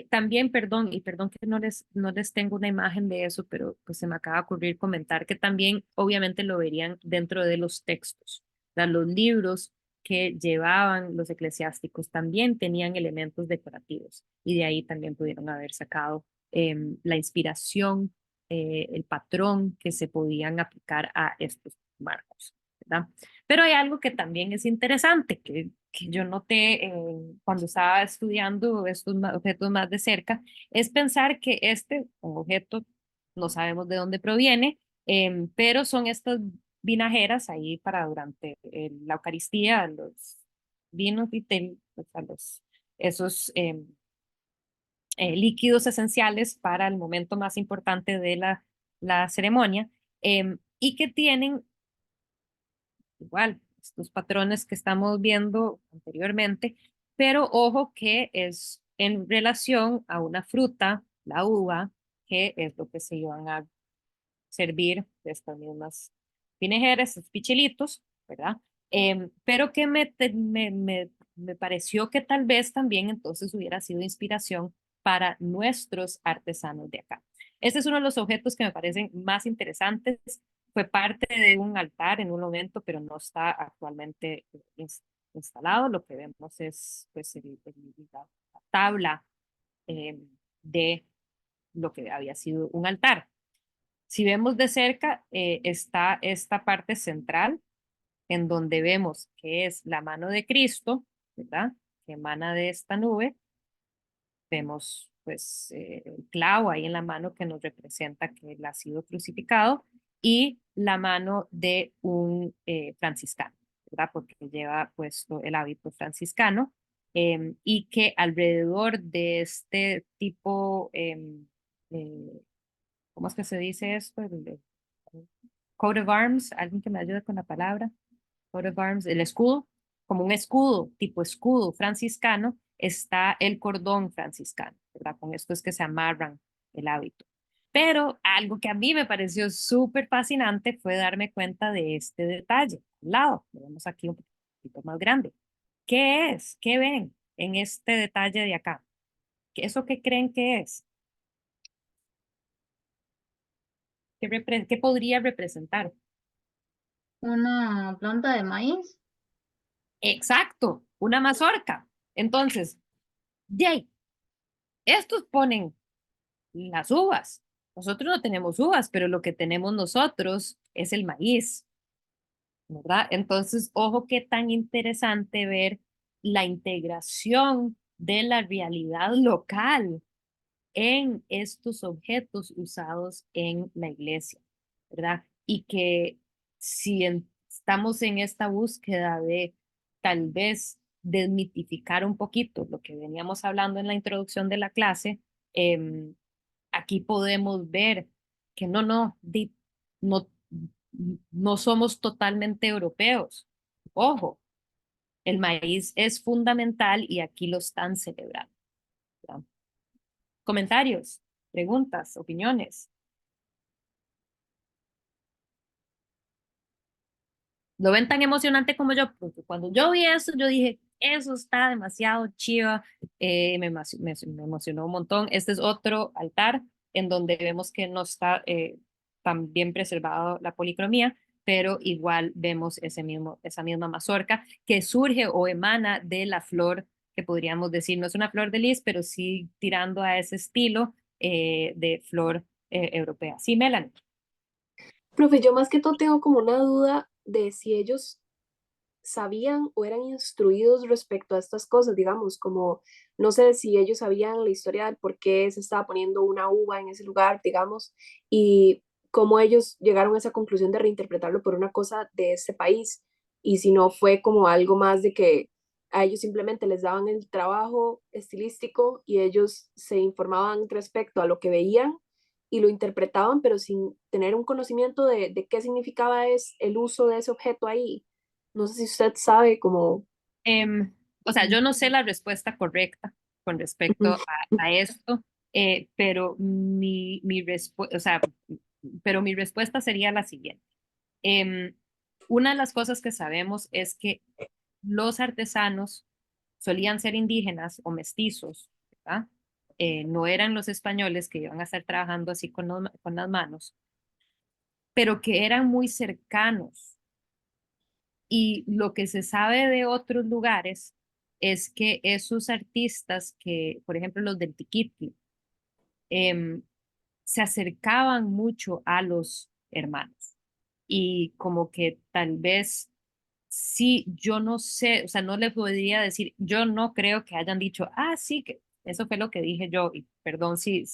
también, perdón, y perdón que no les tengo una imagen de eso, pero pues se me acaba de ocurrir comentar que también obviamente lo verían dentro de los textos. O sea, los libros que llevaban los eclesiásticos también tenían elementos decorativos y de ahí también pudieron haber sacado la inspiración, el patrón que se podían aplicar a estos marcos, ¿verdad? Pero hay algo que también es interesante, que yo noté cuando estaba estudiando estos objetos más de cerca, es pensar que este objeto no sabemos de dónde proviene, pero son estas vinajeras ahí para durante la Eucaristía, los vinos y pues, esos líquidos esenciales para el momento más importante de la ceremonia, y que tienen igual, estos patrones que estamos viendo anteriormente, pero ojo que es en relación a una fruta, la uva, que es lo que se iban a servir de estas mismas vinejeras, estos pichelitos, ¿verdad? Pero que me pareció que tal vez también entonces hubiera sido inspiración para nuestros artesanos de acá. Este es uno de los objetos que me parecen más interesantes. Fue parte de un altar en un momento, pero no está actualmente instalado. Lo que vemos es pues, la tabla eh, de lo que había sido un altar. Si vemos de cerca, está esta parte central en donde vemos que es la mano de Cristo, ¿verdad? Que emana de esta nube. Vemos pues el clavo ahí en la mano que nos representa que él ha sido crucificado y la mano de un franciscano, ¿verdad? Porque lleva puesto el hábito franciscano, y que alrededor de este tipo, ¿cómo es que se dice esto? Coat of arms, alguien que me ayude con la palabra. coat of arms, el escudo, como un escudo, tipo escudo franciscano, está el cordón franciscano, ¿verdad? Con esto es que se amarran el hábito. Pero algo que a mí me pareció súper fascinante fue darme cuenta de este detalle. Al lado, lo vemos aquí un poquito más grande. ¿Qué es? ¿Qué ven en este detalle de acá? ¿Eso qué creen que es? ¿Qué podría representar? Una planta de maíz. Exacto, una mazorca. Entonces, Jay, estos ponen las uvas. Nosotros no tenemos uvas, pero lo que tenemos nosotros es el maíz, ¿verdad? Entonces, ojo qué tan interesante ver la integración de la realidad local en estos objetos usados en la iglesia, ¿verdad? Y que si estamos en esta búsqueda de tal vez desmitificar un poquito lo que veníamos hablando en la introducción de la clase, aquí podemos ver que no, no somos totalmente europeos. Ojo, el maíz es fundamental y aquí lo están celebrando, ¿verdad? Comentarios, preguntas, opiniones. ¿Lo ven tan emocionante como yo? Porque cuando yo vi eso, yo dije, eso está demasiado chiva, me emocionó un montón. Este es otro altar en donde vemos que no está tan bien preservado la policromía, pero igual vemos esa misma mazorca que surge o emana de la flor, que podríamos decir, no es una flor de lis, pero sí tirando a ese estilo de flor europea. Sí, Melanie. Profe, yo más que todo tengo como una duda de si ellos sabían o eran instruidos respecto a estas cosas, digamos, como no sé si ellos sabían la historia de por qué se estaba poniendo una uva en ese lugar, digamos, y cómo ellos llegaron a esa conclusión de reinterpretarlo por una cosa de este país, y si no fue como algo más de que a ellos simplemente les daban el trabajo estilístico y ellos se informaban respecto a lo que veían y lo interpretaban, pero sin tener un conocimiento de qué significaba es el uso de ese objeto ahí. No sé si usted sabe cómo... O sea, yo no sé la respuesta correcta con respecto Ujú. a esto, pero o sea, pero mi respuesta sería la siguiente. Em, una de las cosas que sabemos es que los artesanos solían ser indígenas o mestizos, ¿verdad? No eran los españoles que iban a estar trabajando así con las manos, pero que eran muy cercanos. Y lo que se sabe de otros lugares es que esos artistas que, por ejemplo, los del Tiquitli, em, se acercaban mucho a los hermanos y como que tal vez sí, yo no sé, o sea, no le podría decir, yo no creo que hayan dicho, ah, sí, que eso fue lo que dije yo, y perdón si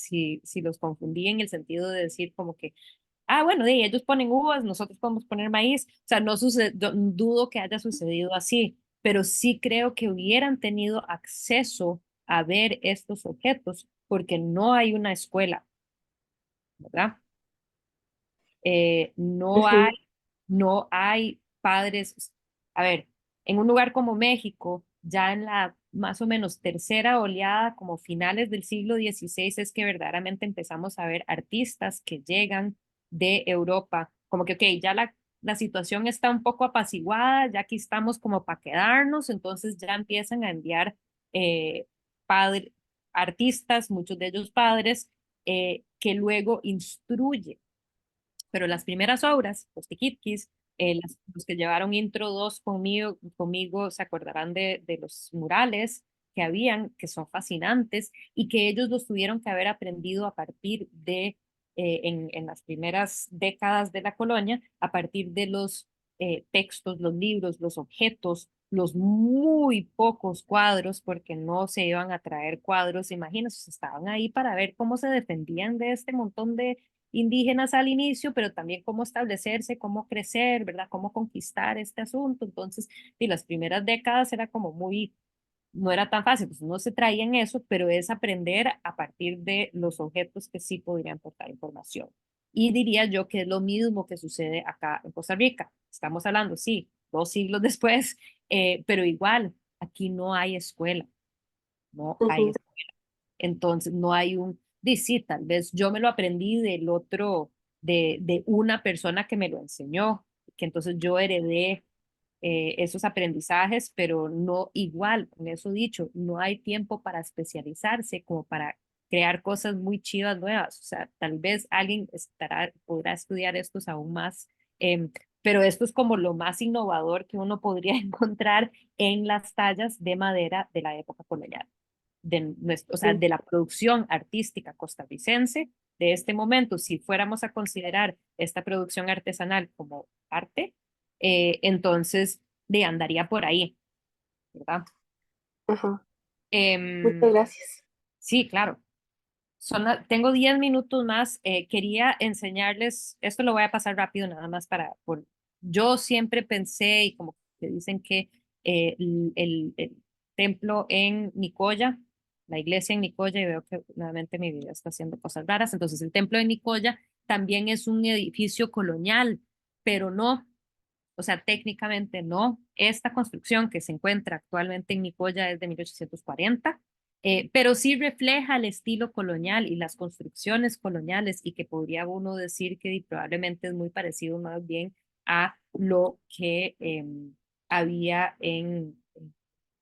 los confundí en el sentido de decir como que, ah, bueno, ellos ponen uvas, nosotros podemos poner maíz, o sea, no sucede, dudo que haya sucedido así, pero sí creo que hubieran tenido acceso a ver estos objetos porque no hay una escuela, ¿verdad? No hay, Ujú. no hay padres. A ver, en un lugar como México, ya en la más o menos tercera oleada, como finales del siglo XVI, es que verdaderamente empezamos a ver artistas que llegan de Europa, como que, ok, ya la situación está un poco apaciguada, ya aquí estamos como para quedarnos, entonces ya empiezan a enviar eh, padre, artistas, muchos de ellos padres, que luego instruyen, pero las primeras obras, los tiquitkis, los que llevaron Intro 2 conmigo se acordarán de los murales que habían, que son fascinantes y que ellos los tuvieron que haber aprendido a partir de, en las primeras décadas de la colonia, a partir de los textos, los libros, los objetos, los muy pocos cuadros, porque no se iban a traer cuadros, imagínense, estaban ahí para ver cómo se defendían de este montón de indígenas al inicio, pero también cómo establecerse, cómo crecer, ¿verdad? Cómo conquistar este asunto. Entonces, y las primeras décadas era como muy, no era tan fácil, pues no se traían eso, pero es aprender a partir de los objetos que sí podrían portar información. Y diría yo que es lo mismo que sucede acá en Costa Rica. Estamos hablando, sí, 2 siglos después, pero igual, aquí no hay escuela, no hay Ujú. escuela. Entonces, no hay sí, tal vez yo me lo aprendí del otro, de una persona que me lo enseñó, que entonces yo heredé esos aprendizajes, pero no igual, con eso dicho, no hay tiempo para especializarse como para crear cosas muy chivas nuevas. O sea, tal vez alguien podrá estudiar estos aún más, pero esto es como lo más innovador que uno podría encontrar en las tallas de madera de la época colonial, o sea, Sí. de la producción artística costarricense de este momento. Si fuéramos a considerar esta producción artesanal como arte, entonces andaría por ahí, ¿verdad? Ajá. Muchas Em, gracias. sí, claro. Tengo 10 minutos más. Quería enseñarles, esto lo voy a pasar rápido nada más yo siempre pensé y como que dicen que el templo en Nicoya, la iglesia en Nicoya, y veo que nuevamente mi video está haciendo cosas raras, entonces el templo de Nicoya también es un edificio colonial, pero no, o sea, técnicamente no. Esta construcción que se encuentra actualmente en Nicoya es de 1840, pero sí refleja el estilo colonial y las construcciones coloniales y que podría uno decir que probablemente es muy parecido más bien a lo que había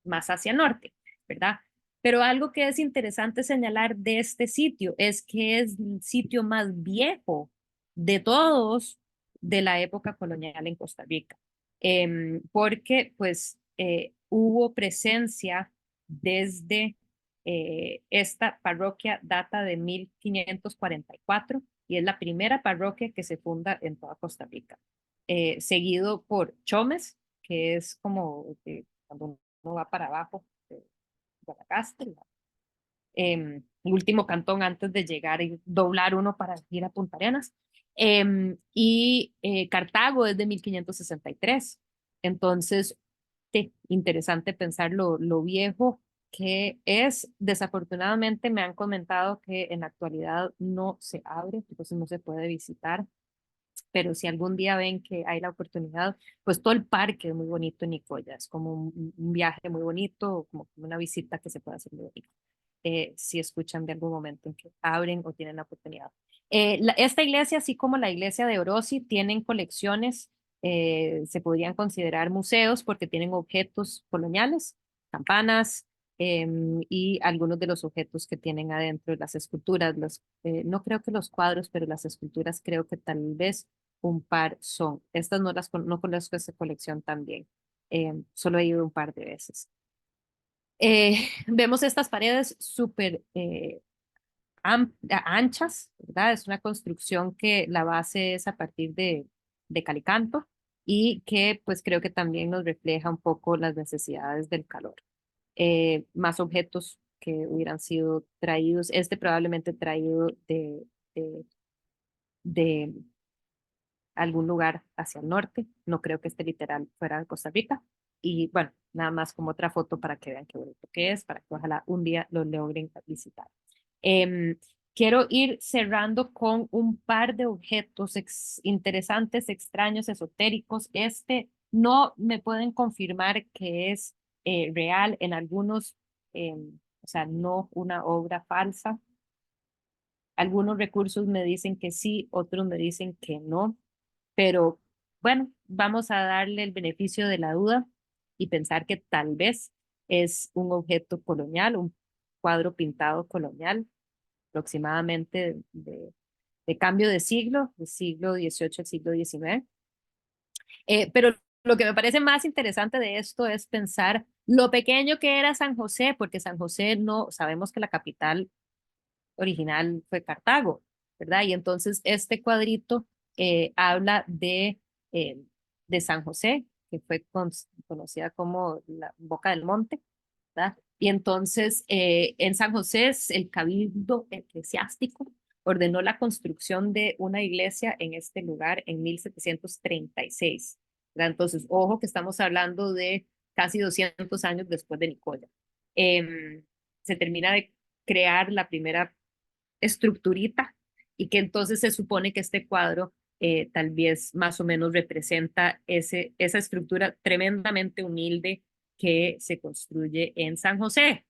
más hacia norte, ¿verdad? Pero algo que es interesante señalar de este sitio es que es el sitio más viejo de todos de la época colonial en Costa Rica, porque pues hubo presencia desde esta parroquia data de 1544 y es la primera parroquia que se funda en toda Costa Rica, seguido por Chomes, que es como cuando uno va para abajo de Guanacaste, el último cantón antes de llegar y doblar uno para ir a Punta Arenas. Y Cartago es de 1563. Entonces, interesante pensar lo viejo que es. Desafortunadamente me han comentado que en la actualidad no se abre, entonces no se puede visitar, pero si algún día ven que hay la oportunidad, pues todo el parque es muy bonito en Nicoya, es como un viaje muy bonito, como una visita que se puede hacer muy bonito, si escuchan de algún momento en que abren o tienen la oportunidad. Esta iglesia, así como la iglesia de Orosi, tienen colecciones, se podrían considerar museos porque tienen objetos coloniales, campanas, y algunos de los objetos que tienen adentro, las esculturas, no creo que los cuadros, pero las esculturas creo que tal vez un par son. Estas no conozco esa colección también. Solo he ido un par de veces. Vemos estas paredes súper anchas, ¿verdad? Es una construcción que la base es a partir de calicanto y que pues creo que también nos refleja un poco las necesidades del calor. Más objetos que hubieran sido traídos, probablemente traído de, de algún lugar hacia el norte. No creo que este literal fuera de Costa Rica. Y bueno, nada más como otra foto para que vean qué bonito que es, para que ojalá un día lo logren visitar. Em, Quiero ir cerrando con un par de objetos interesantes, extraños, esotéricos. No me pueden confirmar que es real en algunos, o sea, no una obra falsa. Algunos recursos me dicen que sí, otros me dicen que no, pero bueno, vamos a darle el beneficio de la duda y pensar que tal vez es un objeto colonial, un cuadro pintado colonial, aproximadamente de cambio de siglo, del siglo XVIII al siglo XIX. Pero lo que me parece más interesante de esto es pensar lo pequeño que era San José, porque San José no, sabemos que la capital original fue Cartago, ¿verdad? Y entonces este cuadrito habla eh, de San José, que fue conocida como la Boca del Monte, ¿verdad? Y entonces en San José el cabildo eclesiástico ordenó la construcción de una iglesia en este lugar en 1736, ¿verdad? Entonces, ojo que estamos hablando de casi 200 años después de Nicoya. Se termina de crear la primera estructurita y que entonces se supone que este cuadro tal vez más o menos representa esa estructura tremendamente humilde que se construye en San José,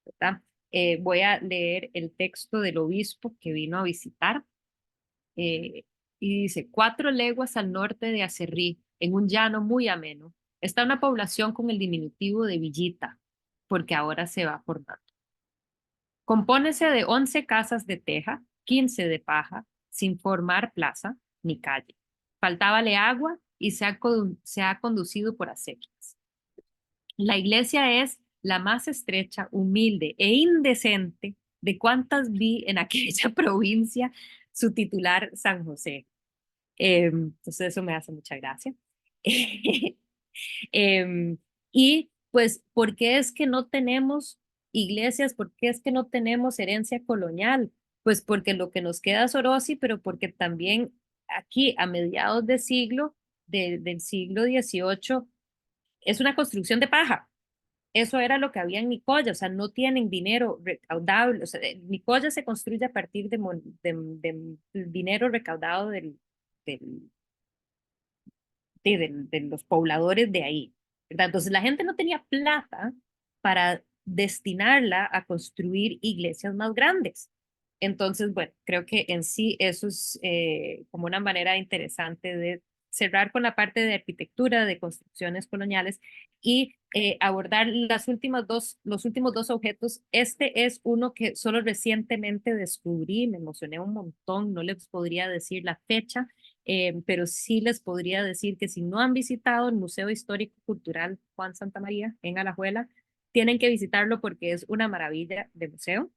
¿verdad? Voy a leer el texto del obispo que vino a visitar. Y dice: 4 leguas al norte de Acerrí, en un llano muy ameno, está una población con el diminutivo de Villita, porque ahora se va formando. Compónese de 11 casas de teja, 15 de paja, sin formar plaza ni calle. Faltábale agua y se ha conducido por acequias. La iglesia es la más estrecha, humilde e indecente de cuantas vi en aquella provincia, su titular San José. Entonces eso me hace mucha gracia. Em, y pues, ¿por qué es que no tenemos iglesias? ¿Por qué es que no tenemos herencia colonial? Pues porque lo que nos queda es Orosi, pero porque también aquí a mediados de siglo, del siglo XVIII, es una construcción de paja. Eso era lo que había en Nicoya, o sea, no tienen dinero recaudable. O sea, Nicoya se construye a partir de dinero recaudado del, de los pobladores de ahí, ¿verdad? Entonces la gente no tenía plata para destinarla a construir iglesias más grandes. Entonces, bueno, creo que en sí eso es como una manera interesante de cerrar con la parte de arquitectura, de construcciones coloniales y abordar los últimos dos objetos. Este es uno que solo recientemente descubrí, me emocioné un montón, no les podría decir la fecha, pero sí les podría decir que si no han visitado el Museo Histórico Cultural Juan Santamaría en Alajuela, tienen que visitarlo porque es una maravilla de museo.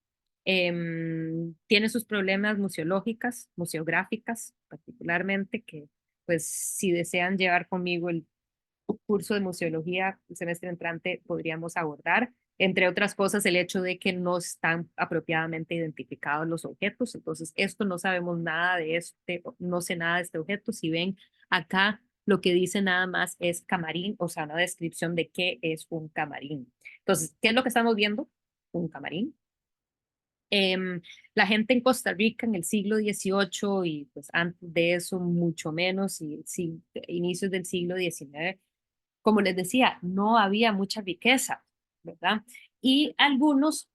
Tiene sus problemas museológicas, museográficas, particularmente, que pues si desean llevar conmigo el curso de museología el semestre entrante podríamos abordar, entre otras cosas el hecho de que no están apropiadamente identificados los objetos. Entonces esto no sabemos nada de no sé nada de este objeto. Si ven acá, lo que dice nada más es camarín, o sea, una descripción de qué es un camarín. Entonces, ¿qué es lo que estamos viendo? Un camarín. La gente en Costa Rica en el siglo XVIII y pues antes de eso mucho menos, y inicios del siglo XIX, como les decía, no había mucha riqueza, ¿verdad? Y algunos,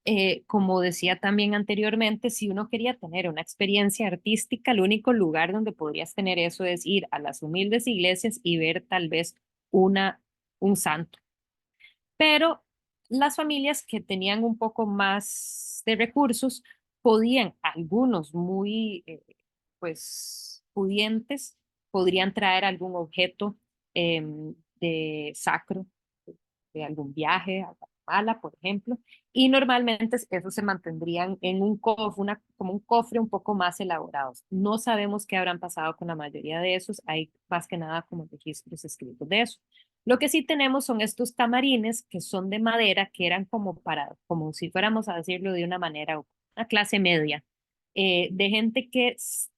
como decía también anteriormente, si uno quería tener una experiencia artística, el único lugar donde podrías tener eso es ir a las humildes iglesias y ver tal vez un santo. Pero las familias que tenían un poco más de recursos podían, algunos muy pues pudientes, podrían traer algún objeto de sacro, de algún viaje a Guatemala, por ejemplo, y normalmente esos se mantendrían en un cofre, como un cofre un poco más elaborados. No sabemos qué habrán pasado con la mayoría de esos, hay más que nada como registros escritos de eso. Lo que sí tenemos son estos camarines que son de madera, que eran como si fuéramos a decirlo de una manera, una clase media, de gente que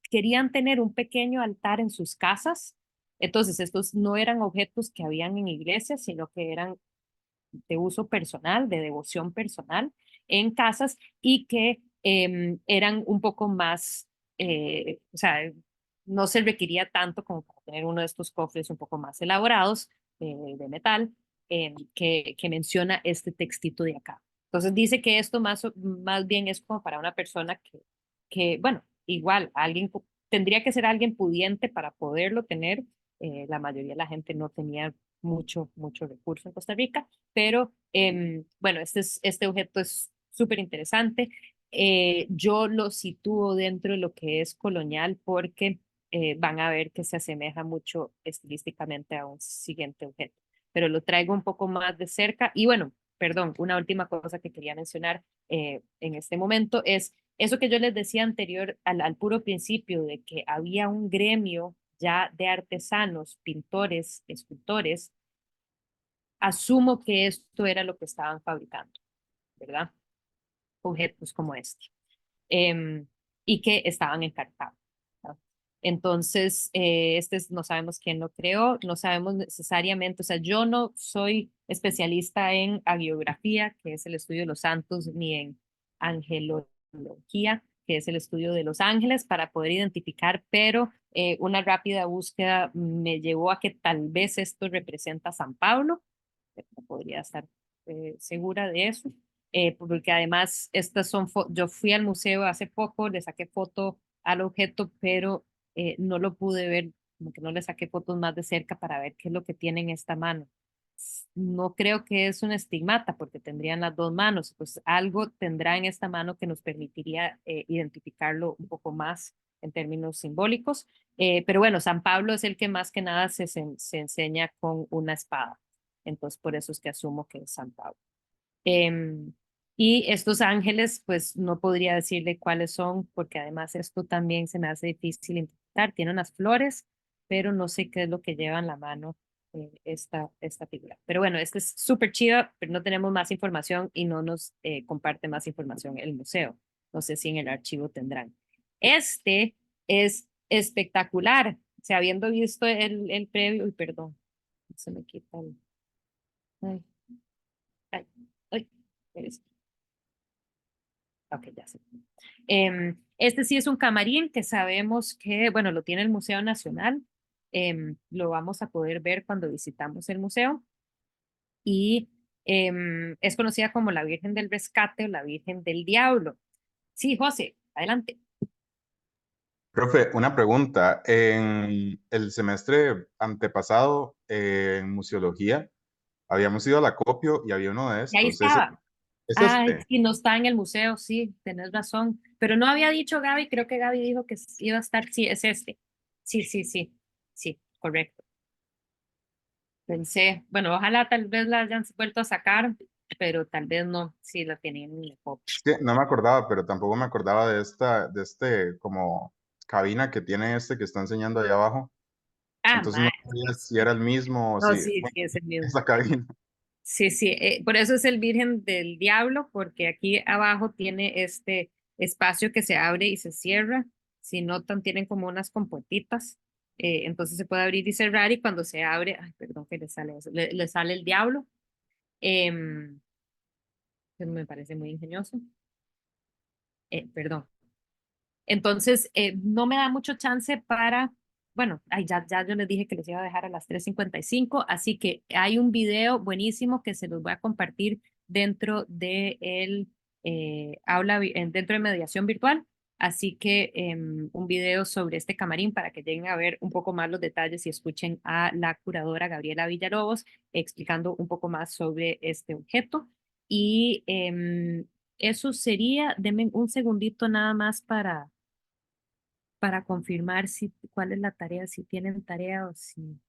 querían tener un pequeño altar en sus casas. Entonces, estos no eran objetos que habían en iglesias, sino que eran de uso personal, de devoción personal en casas y que eran un poco más, o sea, no se requería tanto como para tener uno de estos cofres un poco más elaborados de metal que menciona este textito de acá. Entonces dice que esto más bien es como para una persona bueno, igual, tendría que ser alguien pudiente para poderlo tener. La mayoría de la gente no tenía mucho recurso en Costa Rica, pero bueno, este objeto es súper interesante. Yo lo sitúo dentro de lo que es colonial porque van a ver que se asemeja mucho estilísticamente a un siguiente objeto, pero lo traigo un poco más de cerca. Y bueno, perdón, una última cosa que quería mencionar en este momento es eso que yo les decía anterior al puro principio, de que había un gremio ya de artesanos, pintores, escultores. Asumo que esto era lo que estaban fabricando, ¿verdad? Objetos como este. Y que estaban encartados. ¿No? Entonces, no sabemos quién lo creó, no sabemos necesariamente, o sea, yo no soy especialista en hagiografía, que es el estudio de los santos, ni en angelología, que es el estudio de los ángeles, para poder identificar, pero Una rápida búsqueda me llevó a que tal vez esto representa San Pablo, pero no podría estar segura de eso, porque además estas son, yo fui al museo hace poco, le saqué foto al objeto, pero no lo pude ver, como que no le saqué fotos más de cerca para ver qué es lo que tiene en esta mano. No creo que es un estigmata porque tendrían las dos manos, pues algo tendrá en esta mano que nos permitiría identificarlo un poco más en términos simbólicos. Pero bueno, San Pablo es el que más que nada se enseña con una espada. Entonces, por eso es que asumo que es San Pablo. Y estos ángeles, pues no podría decirle cuáles son, porque además esto también se me hace difícil interpretar. Tiene unas flores, pero no sé qué es lo que lleva en la mano esta figura. Pero bueno, este es súper chido, pero no tenemos más información y no nos comparte más información el museo. No sé si en el archivo tendrán. Este es espectacular. O sea, habiendo visto el previo, uy, perdón, se me quita el... Ay, ay, ay, eres- ok, ya sé. Este sí es un camarín que sabemos que, bueno, lo tiene el Museo Nacional. Lo vamos a poder ver cuando visitamos el museo. Y es conocida como la Virgen del Rescate o la Virgen del Diablo. Sí, José, adelante. Profe, una pregunta. En el semestre antepasado, en museología, habíamos ido al acopio y había uno de Y ahí estos. estaba. ¿Es Ay, este? sí, no está en el museo, sí, tenés razón. Pero no había dicho Gaby, creo que Gaby dijo que iba a estar, sí, es este. Sí, sí, sí, sí, correcto. Pensé, bueno, ojalá tal vez la hayan vuelto a sacar, pero tal vez no, sí la tenían en el copia. Es que no me acordaba, pero tampoco me acordaba de este como cabina que tiene este que está enseñando ahí abajo. Ah, Entonces no mae, sabía si sí. era el mismo o No, si, sí, bueno, sí, es el mismo. esa cabina. Sí, sí, por eso es el Virgen del Diablo, porque aquí abajo tiene este espacio que se abre y se cierra. Si notan, tienen como unas compuertitas, entonces se puede abrir y cerrar y cuando se abre, ay, perdón que le sale eso, le sale el diablo, em, que me parece muy ingenioso. Perdón. Entonces, no me da mucho chance para, bueno, ay, ya yo les dije que les iba a dejar a las 3:55, así que hay un video buenísimo que se los voy a compartir dentro de el dentro de mediación virtual. Así que un video sobre este camarín para que lleguen a ver un poco más los detalles y escuchen a la curadora Gabriela Villalobos explicando un poco más sobre este objeto. Y eso sería, denme un segundito nada más para confirmar si, cuál es la tarea, si tienen tarea o si...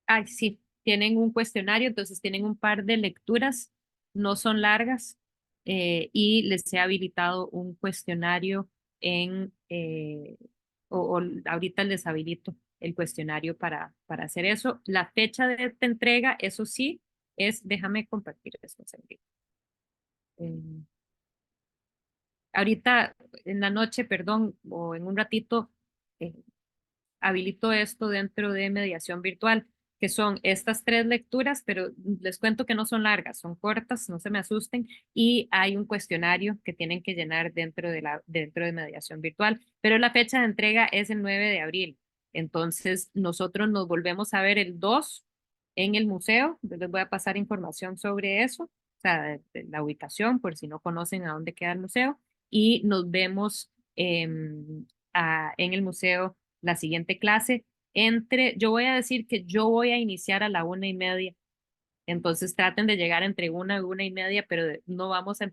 Ay, sí, tienen un cuestionario, entonces tienen un par de lecturas, no son largas, y les he habilitado un cuestionario o ahorita les habilito el cuestionario para hacer eso. La fecha de esta entrega, eso sí, déjame compartir esto. Eh, ahorita en la noche, perdón, o en un ratito, eh, habilito esto dentro de mediación virtual, que son estas tres lecturas, pero les cuento que no son largas, son cortas, no se me asusten, y hay un cuestionario que tienen que llenar dentro de mediación virtual, pero la fecha de entrega es el 9 de abril. Entonces, nosotros nos volvemos a ver el 2 en el museo. Yo les voy a pasar información sobre eso, o sea, de la ubicación, por si no conocen a dónde queda el museo, y nos vemos en el museo la siguiente clase yo voy a decir que yo voy a iniciar a la 1:30, entonces traten de llegar entre 1 y 1:30, pero no vamos a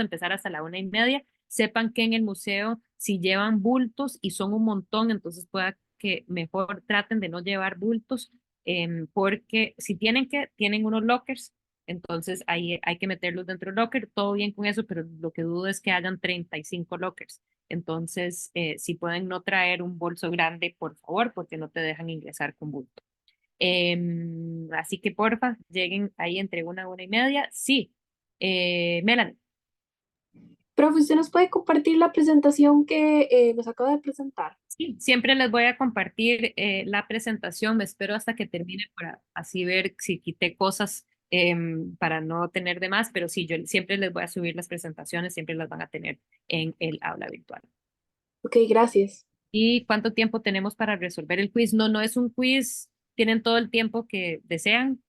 empezar hasta la 1:30. Sepan que en el museo, si llevan bultos y son un montón, entonces pueda que mejor traten de no llevar bultos, porque si tienen unos lockers, entonces ahí hay que meterlos dentro del locker, todo bien con eso, pero lo que dudo es que hayan 35 lockers. Entonces, si pueden no traer un bolso grande, por favor, porque no te dejan ingresar con bulto. Así que porfa, lleguen ahí entre 1 y 1:30. Sí, Melanie. Profe, ¿usted nos puede compartir la presentación que nos acaba de presentar? Sí, siempre les voy a compartir la presentación, me espero hasta que termine para así ver si quité cosas para no tener de más, pero sí, yo siempre les voy a subir las presentaciones, siempre las van a tener en el aula virtual. Ok, gracias. ¿Y cuánto tiempo tenemos para resolver el quiz? No, no es un quiz, tienen todo el tiempo que desean,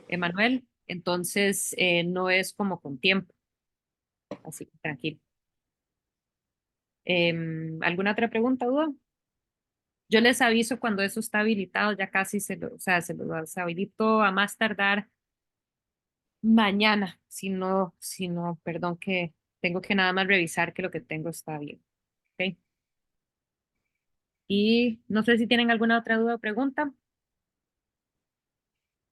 Emanuel, entonces no es como con tiempo, así que tranquilo. ¿Alguna otra pregunta, duda? Yo les aviso cuando eso está habilitado, ya casi o sea, se lo habilito a más tardar mañana, si no, perdón, que tengo que nada más revisar que lo que tengo está bien. ¿Ok? Y no sé si tienen alguna otra duda o pregunta.